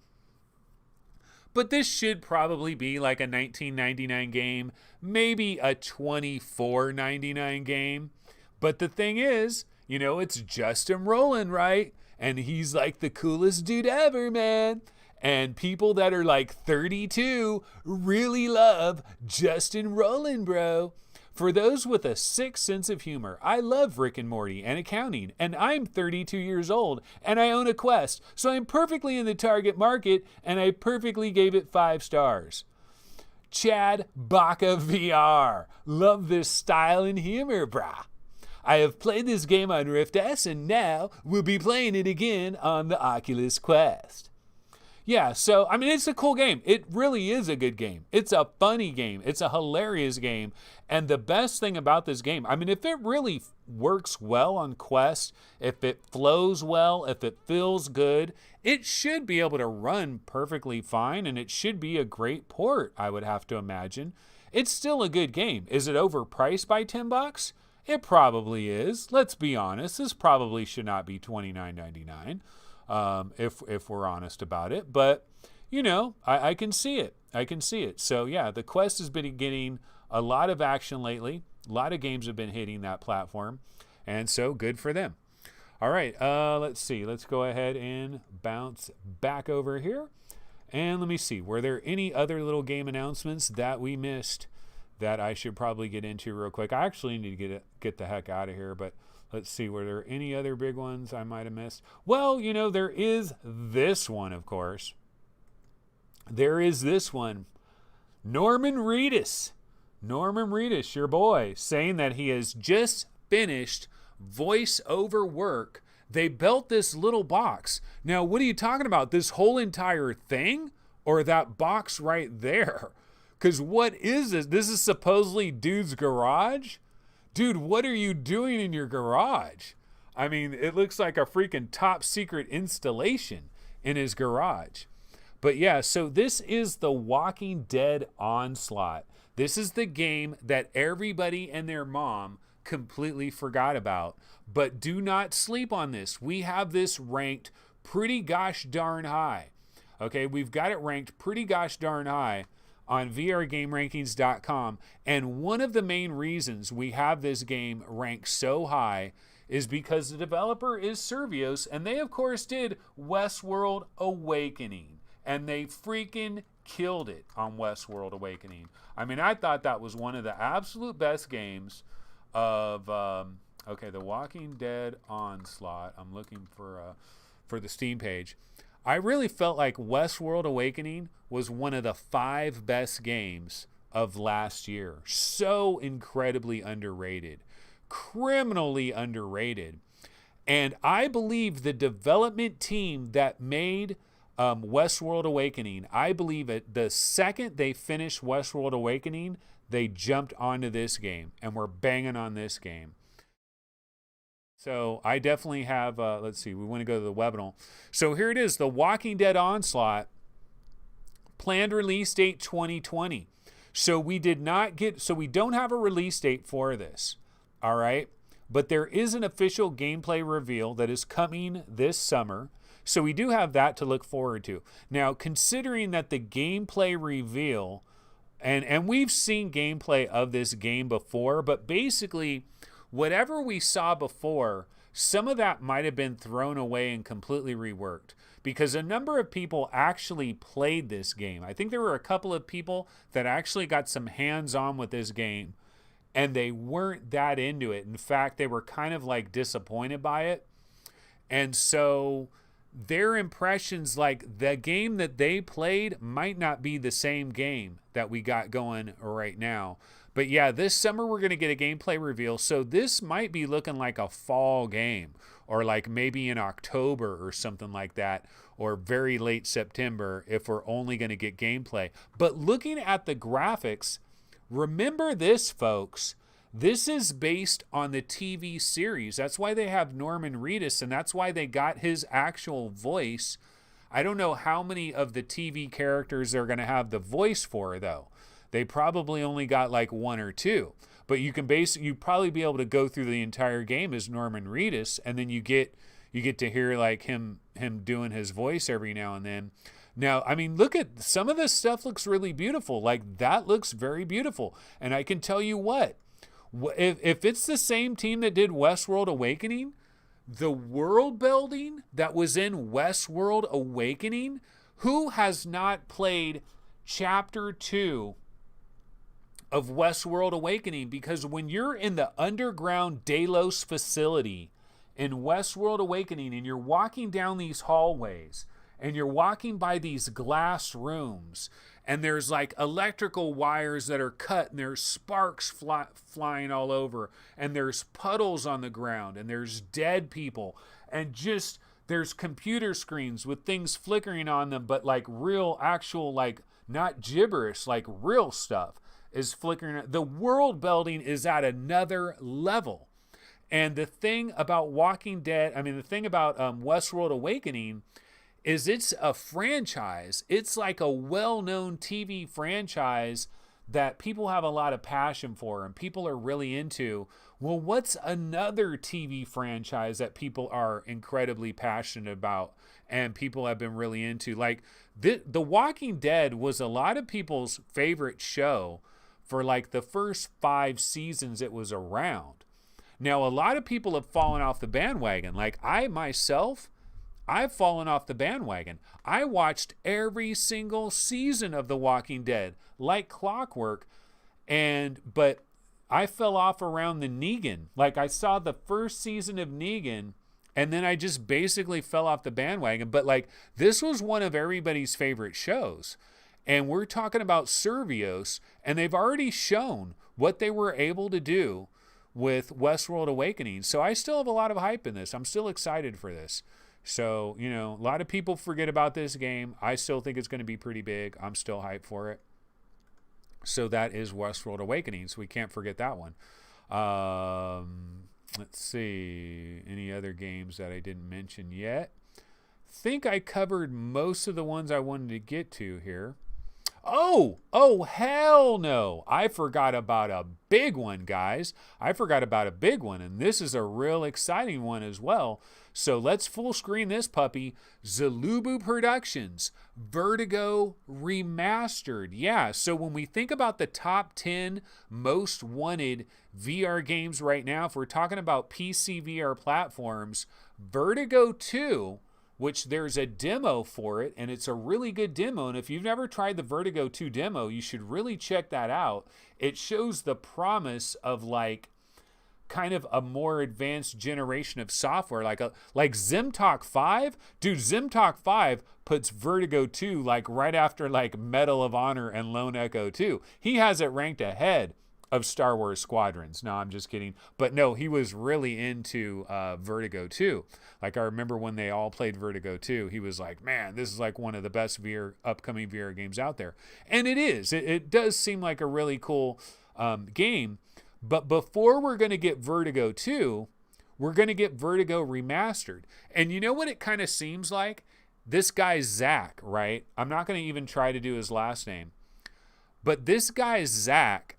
But this should probably be like a $19.99 game, maybe a $24.99 game. But the thing is, it's Justin Roiland, right? And he's like the coolest dude ever, man. And people that are like 32 really love Justin Roiland, bro. For those with a sick sense of humor, I love Rick and Morty and accounting, and I'm 32 years old, and I own a Quest, so I'm perfectly in the target market, and I perfectly gave it 5 stars. Chad Baca VR. Love this style and humor, brah. I have played this game on Rift S, and now we'll be playing it again on the Oculus Quest. Yeah, so, I mean, it's a cool game. It really is a good game. It's a funny game. It's a hilarious game. And the best thing about this game, I mean, if it really works well on Quest, if it flows well, if it feels good, it should be able to run perfectly fine, and it should be a great port, I would have to imagine. It's still a good game. Is it overpriced by $10? It probably is. Let's be honest. This probably should not be $29.99. If we're honest about it, but you know, I can see it. I can see it. So yeah, the Quest has been getting a lot of action lately. A lot of games have been hitting that platform, and so good for them. All right, let's see. Let's go ahead and bounce back over here, and let me see. Were there any other little game announcements that we missed that I should probably get into real quick? I actually need to get the heck out of here, but. Let's see, were there any other big ones I might have missed? Well, you know, there is this one, of course. There is this one. Norman Reedus, your boy, saying that he has just finished voiceover work. They built this little box. Now, what are you talking about? This whole entire thing? Or that box right there? Because what is this? This is supposedly dude's garage? Dude, what are you doing in your garage? I mean, it looks like a freaking top secret installation in his garage. But yeah, so this is the Walking Dead Onslaught. This is the game that everybody and their mom completely forgot about. But do not sleep on this. We have this ranked pretty gosh darn high. Okay, we've got it ranked pretty gosh darn high on VRGameRankings.com, and one of the main reasons we have this game ranked so high is because the developer is Survios, and they of course did Westworld Awakening, and they freaking killed it on Westworld Awakening. I mean, I thought that was one of the absolute best games of the Walking Dead Onslaught. I'm looking for the Steam page. I really felt like Westworld Awakening was one of the 5 best games of last year. So incredibly underrated. Criminally underrated. And I believe the development team that made Westworld Awakening, I believe it, the second they finished Westworld Awakening, they jumped onto this game and were banging on this game. So I definitely have, let's see, we want to go to the webinar. So here it is, The Walking Dead Onslaught, planned release date 2020. So we don't have a release date for this, all right? But there is an official gameplay reveal that is coming this summer. So we do have that to look forward to. Now, considering that the gameplay reveal, and we've seen gameplay of this game before, but basically, whatever we saw before, some of that might have been thrown away and completely reworked because a number of people actually played this game. I think there were a couple of people that actually got some hands-on with this game, and they weren't that into it. In fact, they were kind of like disappointed by it. And so their impressions, like the game that they played might not be the same game that we got going right now. But yeah, this summer we're going to get a gameplay reveal. So this might be looking like a fall game or like maybe in October or something like that, or very late September if we're only going to get gameplay. But looking at the graphics, remember this, folks. This is based on the TV series. That's why they have Norman Reedus, and that's why they got his actual voice. I don't know how many of the TV characters they're going to have the voice for, though. They probably only got like 1 or 2, but you probably be able to go through the entire game as Norman Reedus, and then you get to hear like him doing his voice every now and then. Now, I mean, look at some of this stuff looks really beautiful. Like that looks very beautiful, and I can tell you what, if it's the same team that did Westworld Awakening, the world building that was in Westworld Awakening, who has not played Chapter 2 of Westworld Awakening? Because when you're in the underground Delos facility in Westworld Awakening and you're walking down these hallways and you're walking by these glass rooms and there's like electrical wires that are cut, and there's sparks flying all over, and there's puddles on the ground, and there's dead people, and just there's computer screens with things flickering on them, but like real, actual, like not gibberish, like real stuff is flickering. The world building is at another level. And the thing about Walking Dead, the thing about Westworld Awakening is it's a franchise. It's like a well-known TV franchise that people have a lot of passion for and people are really into. Well, what's another TV franchise that people are incredibly passionate about and people have been really into? Like The Walking Dead was a lot of people's favorite show for like the first 5 seasons it was around. Now, a lot of people have fallen off the bandwagon. Like I myself, I've fallen off the bandwagon. I watched every single season of The Walking Dead like clockwork, but I fell off around the Negan. Like I saw the first season of Negan, and then I just basically fell off the bandwagon. But like this was one of everybody's favorite shows. And we're talking about Survios, and they've already shown what they were able to do with Westworld Awakening. So I still have a lot of hype in this. I'm still excited for this. So, you know, a lot of people forget about this game. I still think it's going to be pretty big. I'm still hyped for it. So that is Westworld Awakening. So we can't forget that one. Let's see. Any other games that I didn't mention yet? Think I covered most of the ones I wanted to get to here. Oh, hell no. I forgot about a big one, guys. I forgot about a big one, and this is a real exciting one as well. So let's full screen this puppy. Zalubu Productions, Vertigo Remastered. Yeah, so when we think about the top 10 most wanted VR games right now, if we're talking about PC VR platforms, Vertigo 2, which there's a demo for it, and it's a really good demo. And if you've never tried the Vertigo 2 demo, you should really check that out. It shows the promise of like kind of a more advanced generation of software, like ZimTalk 5. Dude, ZimTalk 5 puts Vertigo 2 like right after like Medal of Honor and Lone Echo 2. He has it ranked ahead of Star Wars Squadrons. No, I'm just kidding. But no, he was really into Vertigo 2. Like I remember when they all played Vertigo 2, he was like, man, this is like one of the best upcoming VR games out there. And it is. It does seem like a really cool game. But before we're going to get Vertigo 2, we're going to get Vertigo Remastered. And you know what it kind of seems like? This guy's Zach, right? I'm not going to even try to do his last name. But this guy's Zach.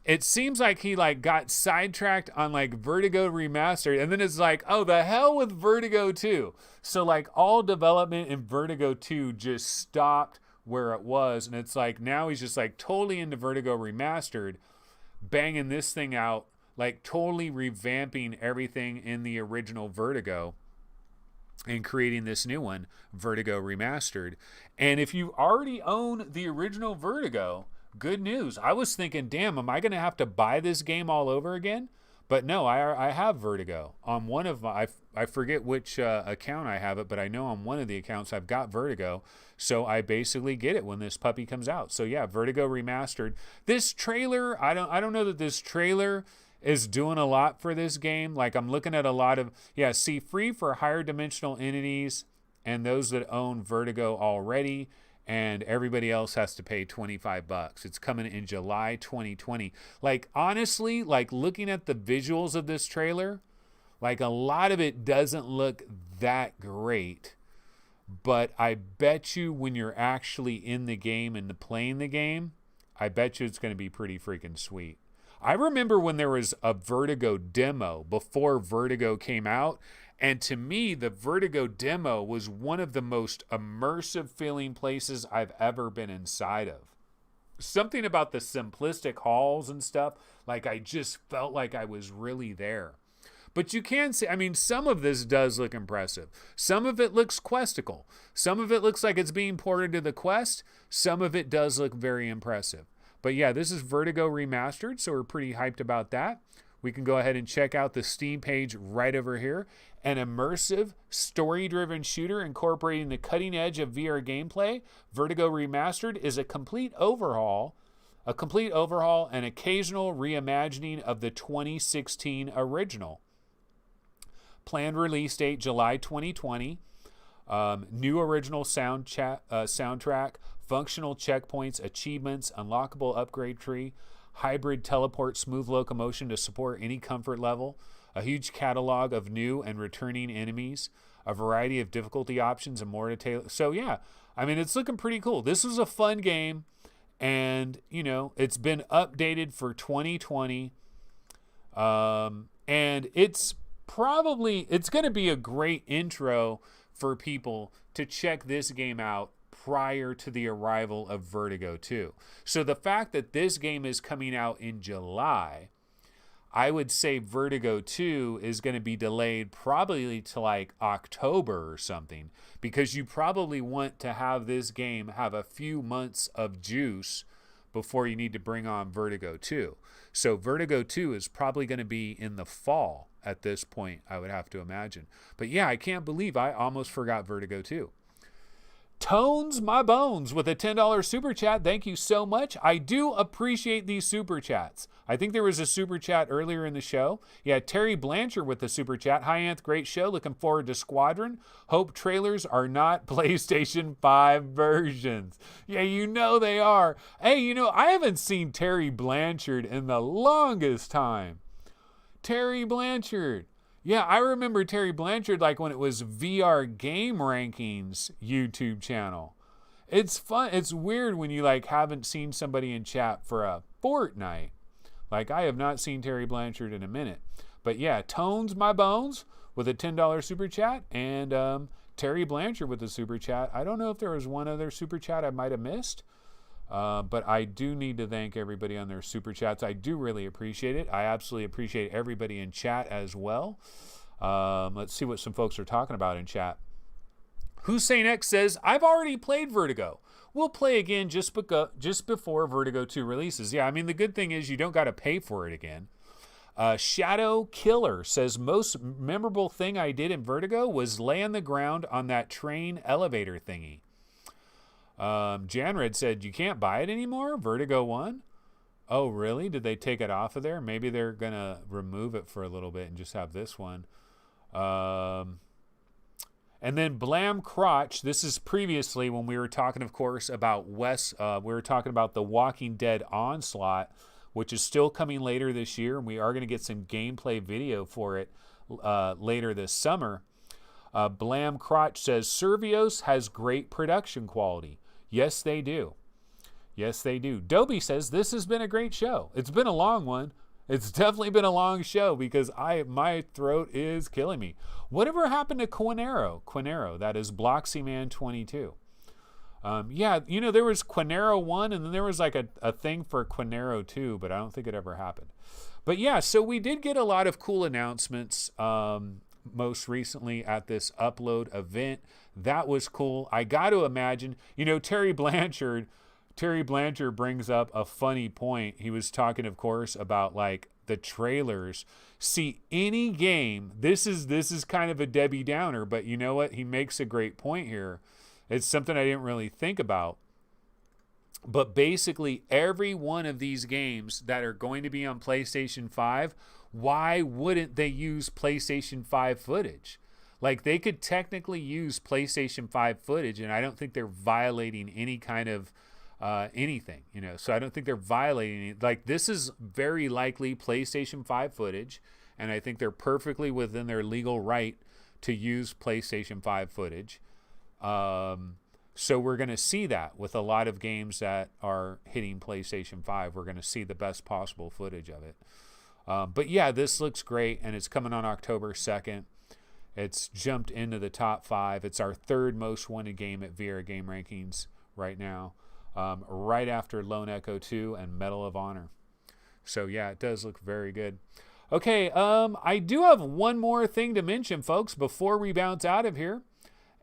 It seems like he like got sidetracked on like Vertigo Remastered, and then it's like, oh, the hell with Vertigo 2. So like all development in Vertigo 2 just stopped where it was, and it's like now he's just like totally into Vertigo Remastered, banging this thing out, like totally revamping everything in the original Vertigo and creating this new one, Vertigo Remastered. And if you already own the original Vertigo, good news. I was thinking, damn, am I going to have to buy this game all over again? But no, I have Vertigo. On one of my, I forget which account I have it, but I know on one of the accounts I've got Vertigo. So I basically get it when this puppy comes out. So yeah, Vertigo Remastered. This trailer, I don't know that this trailer is doing a lot for this game. Like I'm looking at a lot of, see, free for higher dimensional entities and those that own Vertigo already. And everybody else has to pay $25. It's coming in July 2020. Like, honestly, like looking at the visuals of this trailer, like a lot of it doesn't look that great. But I bet you when you're actually in the game and playing the game, I bet you it's going to be pretty freaking sweet. I remember when there was a Vertigo demo before Vertigo came out. And to me, the Vertigo demo was one of the most immersive feeling places I've ever been inside of. Something about the simplistic halls and stuff, like I just felt like I was really there. But you can see, I mean, some of this does look impressive. Some of it looks questical. Some of it looks like it's being ported to the Quest. Some of it does look very impressive. But yeah, this is Vertigo Remastered, so we're pretty hyped about that. we can go ahead and check out the Steam page right over here. An immersive, story-driven shooter incorporating the cutting edge of VR gameplay, Vertigo Remastered is a complete overhaul and occasional reimagining of the 2016 original. Planned release date July 2020. New original soundtrack, functional checkpoints, achievements, unlockable upgrade tree, hybrid teleport, smooth locomotion to support any comfort level, a huge catalog of new and returning enemies, a variety of difficulty options, and more to tailor. So yeah, I mean, it's looking pretty cool. This is a fun game, and you know, it's been updated for 2020, and it's going to be a great intro for people to check this game out prior to the arrival of Vertigo 2. So the fact that this game is coming out in July, I would say Vertigo 2 is going to be delayed probably to like October or something, because you probably want to have this game have a few months of juice before you need to bring on Vertigo 2. So Vertigo 2 is probably going to be in the fall at this point, I would have to imagine. But yeah, I can't believe I almost forgot Vertigo 2. Tones my bones with a $10 super chat. Thank you so much. I do appreciate these super chats. I think there was a super chat earlier in the show. Yeah, Terry Blanchard with the super chat. Hi, Anth. Great show. Looking forward to Squadron. Hope trailers are not PlayStation 5 versions. Yeah, you know they are. Hey, you know, I haven't seen Terry Blanchard in the longest time. Terry Blanchard. Yeah, I remember Terry Blanchard like when it was VR Game Rankings YouTube channel. It's fun. It's weird when you like haven't seen somebody in chat for a fortnight. Like I have not seen Terry Blanchard in a minute. But yeah, Tones My Bones with a $10 super chat, and Terry Blanchard with the super chat. I don't know if there was one other super chat I might have missed. But I do need to thank everybody on their super chats. I do really appreciate it. I absolutely appreciate everybody in chat as well. Let's see what some folks are talking about in chat. Hussein X says, I've already played Vertigo. We'll play again just before Vertigo 2 releases. Yeah, I mean, the good thing is you don't got to pay for it again. Shadow Killer says, most memorable thing I did in Vertigo was lay on the ground on that train elevator thingy. Janred said, you can't buy it anymore? Vertigo 1? Oh, really? Did they take it off of there? Maybe they're going to remove it for a little bit and just have this one. And then Blam Crotch, this is previously when we were talking, of course, about we were talking about the Walking Dead Onslaught, which is still coming later this year, and we are going to get some gameplay video for it later this summer. Blam Crotch says, Servios has great production quality. Yes, they do. Yes, they do. Dobie says, this has been a great show. It's been a long one. It's definitely been a long show because my throat is killing me. Whatever happened to Quinero? Quinero, that is Bloxyman 22. Yeah, you know, there was Quinero 1 and then there was like a thing for Quinero 2, but I don't think it ever happened. But yeah, so we did get a lot of cool announcements most recently at this upload event. That was cool. I got to imagine, you know, Terry Blanchard brings up a funny point. He was talking, of course, about like the trailers. See, any game, this is kind of a Debbie Downer, but you know what? He makes a great point here. It's something I didn't really think about. But basically, every one of these games that are going to be on PlayStation 5, why wouldn't they use PlayStation 5 footage? Like, they could technically use PlayStation 5 footage, and I don't think they're violating any kind of anything, you know. So I don't think they're violating it. Like, this is very likely PlayStation 5 footage, and I think they're perfectly within their legal right to use PlayStation 5 footage. So we're going to see that with a lot of games that are hitting PlayStation 5. We're going to see the best possible footage of it. But yeah, this looks great, and it's coming on October 2nd. It's jumped into the top 5. It's our third most wanted game at VR Game Rankings right now, right after Lone Echo 2 and Medal of Honor. So yeah, it does look very good. Okay, I do have one more thing to mention, folks, before we bounce out of here.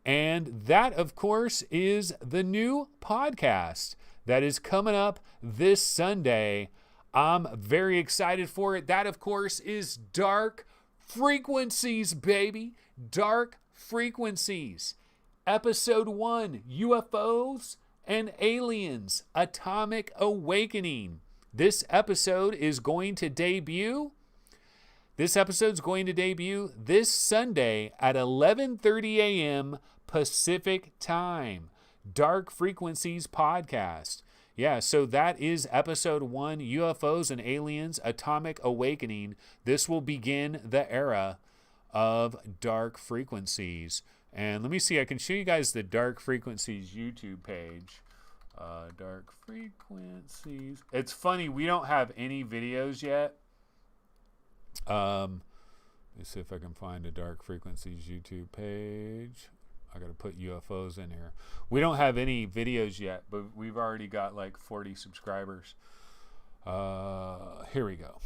And that, of course, is the new podcast that is coming up this Sunday. I'm very excited for it. That, of course, is Dark Frequencies, baby. Dark Frequencies. Episode 1, UFOs and Aliens, Atomic Awakening. This episode is going to debut. This episode's going to debut this Sunday at 11:30 a.m. Pacific Time. Dark Frequencies podcast. Yeah, so that is episode 1, UFOs and Aliens, Atomic Awakening. This will begin the era of Dark Frequencies. And let me see, I can show you guys the Dark Frequencies YouTube page. Dark Frequencies. It's funny, we don't have any videos yet. Let me see if I can find a Dark Frequencies YouTube page. I gotta put UFOs in here. We don't have any videos yet, but we've already got like 40 subscribers. Here we go.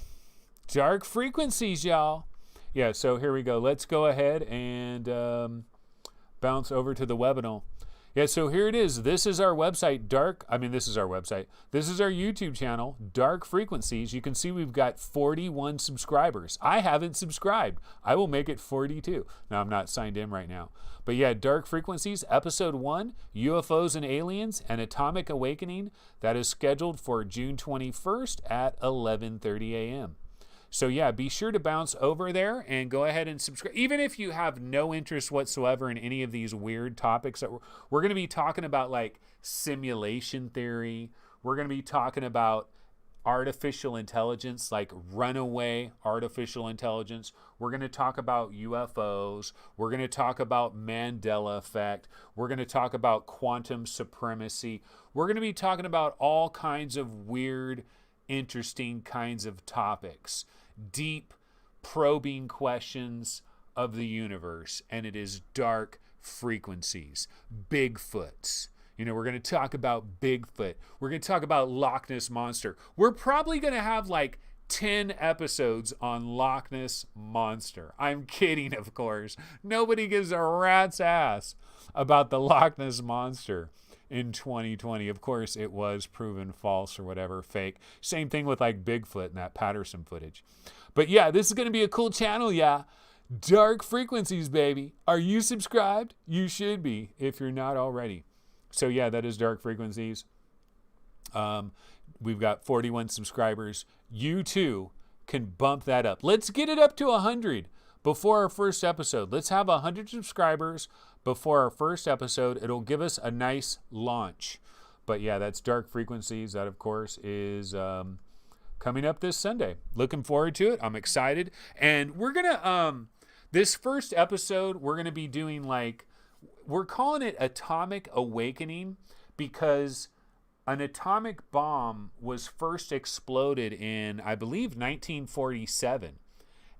Dark Frequencies, y'all. Yeah, so here we go. Let's go ahead and bounce over to the webinar. Yeah, so here it is. This is our website, this is our website. This is our YouTube channel, Dark Frequencies. You can see we've got 41 subscribers. I haven't subscribed. I will make it 42. Now, I'm not signed in right now. But yeah, Dark Frequencies, Episode 1, UFOs and Aliens, and Atomic Awakening. That is scheduled for June 21st at 11:30 a.m. So yeah, be sure to bounce over there and go ahead and subscribe. Even if you have no interest whatsoever in any of these weird topics that we're going to be talking about, like simulation theory. We're going to be talking about artificial intelligence, like runaway artificial intelligence. We're going to talk about UFOs. We're going to talk about Mandela effect. We're going to talk about quantum supremacy. We're going to be talking about all kinds of weird, interesting kinds of topics. Deep, probing questions of the universe, and it is Dark Frequencies. Bigfoots. You know, we're going to talk about Bigfoot. We're going to talk about Loch Ness Monster. We're probably going to have like 10 episodes on Loch Ness Monster. I'm kidding, of course. Nobody gives a rat's ass about the Loch Ness Monster in 2020. Of course, it was proven false or whatever, fake. Same thing with like Bigfoot and that Patterson footage. But yeah, this is going to be a cool channel, yeah. Dark Frequencies, baby. Are you subscribed? You should be if you're not already. So yeah, that is Dark Frequencies. We've got 41 subscribers. You too can bump that up. Let's get it up to 100 before our first episode. Let's have 100 subscribers before our first episode. It'll give us a nice launch. But yeah, that's Dark Frequencies. That, of course, is coming up this Sunday. Looking forward to it. I'm excited. And we're going to, this first episode, we're going to be doing like, we're calling it Atomic Awakening because an atomic bomb was first exploded in, I believe, 1947.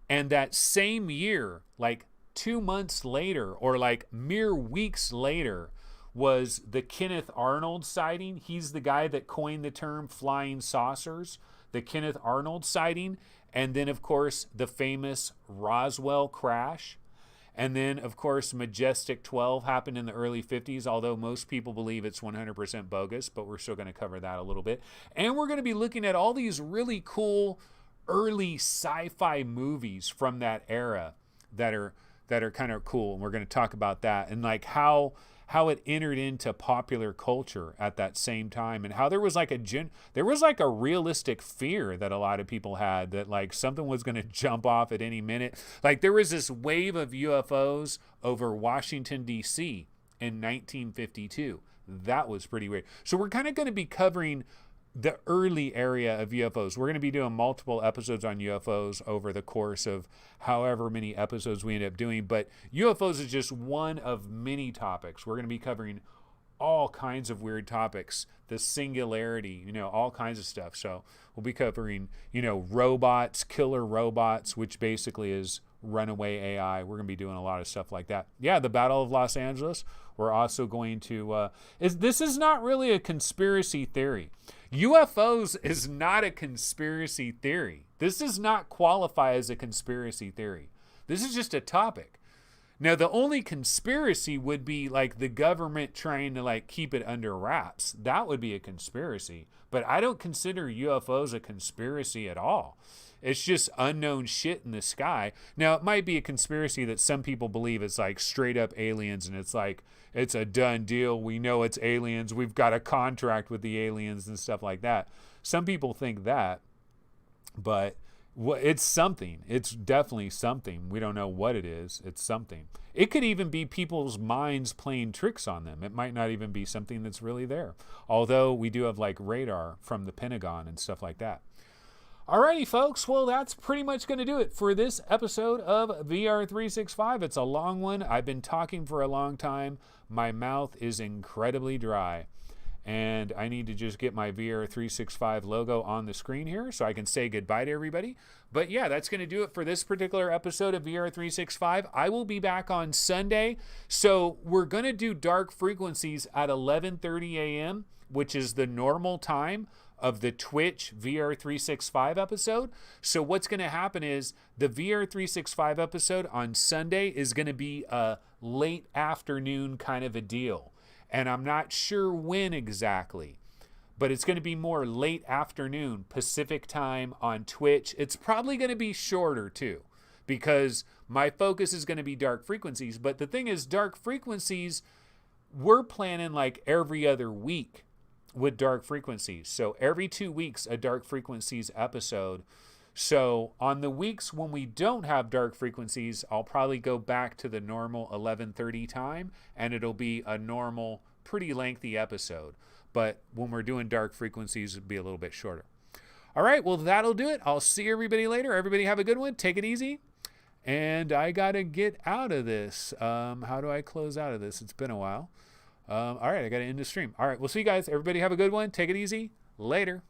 And that same year, like 2 months later, or like mere weeks later, was the Kenneth Arnold sighting. He's the guy that coined the term flying saucers, the Kenneth Arnold sighting. And then, of course, the famous Roswell crash. And then, of course, Majestic 12 happened in the early 50s, although most people believe it's 100% bogus, but we're still going to cover that a little bit. And we're going to be looking at all these really cool early sci-fi movies from that era that are kind of cool. And we're going to talk about that and like how it entered into popular culture at that same time, and how there was like a realistic fear that a lot of people had that like something was going to jump off at any minute. Like there was this wave of UFOs over Washington, D.C. in 1952. That was pretty weird. So we're kind of going to be covering the early area of UFOs. We're going to be doing multiple episodes on UFOs over the course of however many episodes we end up doing. But UFOs is just one of many topics. We're going to be covering all kinds of weird topics, the singularity, all kinds of stuff. So we'll be covering, robots, killer robots, which basically is runaway AI. We're going to be doing a lot of stuff like that. Yeah, the Battle of Los Angeles. We're also going to, this is not really a conspiracy theory. UFOs is not a conspiracy theory. This does not qualify as a conspiracy theory. This is just a topic. Now, the only conspiracy would be like the government trying to like keep it under wraps. That would be a conspiracy. But I don't consider UFOs a conspiracy at all. It's just unknown shit in the sky. Now, it might be a conspiracy that some people believe it's like straight up aliens, and it's like, it's a done deal. We know it's aliens. We've got a contract with the aliens and stuff like that. Some people think that, but it's something. It's definitely something. We don't know what it is. It's something. It could even be people's minds playing tricks on them. It might not even be something that's really there. Although we do have like radar from the Pentagon and stuff like that. Alrighty, folks. Well, that's pretty much going to do it for this episode of VR365. It's a long one. I've been talking for a long time. My mouth is incredibly dry. And I need to just get my VR365 logo on the screen here so I can say goodbye to everybody. But yeah, that's going to do it for this particular episode of VR365. I will be back on Sunday. So we're going to do Dark Frequencies at 11:30 a.m., which is the normal time of the Twitch VR365 episode. So what's going to happen is the VR365 episode on Sunday is going to be a late afternoon kind of a deal. And I'm not sure when exactly, but it's going to be more late afternoon Pacific time on Twitch. It's probably going to be shorter too, because my focus is going to be Dark Frequencies. But the thing is, Dark Frequencies, we're planning like every other week with Dark Frequencies. So every 2 weeks, a Dark Frequencies episode. So on the weeks when we don't have Dark Frequencies, I'll probably go back to the normal 11:30 time, and it'll be a normal, pretty lengthy episode. But when we're doing Dark Frequencies, it'll be a little bit shorter. All right, well, that'll do it. I'll see everybody later. Everybody have a good one. Take it easy. And I got to get out of this. How do I close out of this? It's been a while. All right, I got to end the stream. All right, we'll see you guys. Everybody have a good one. Take it easy. Later.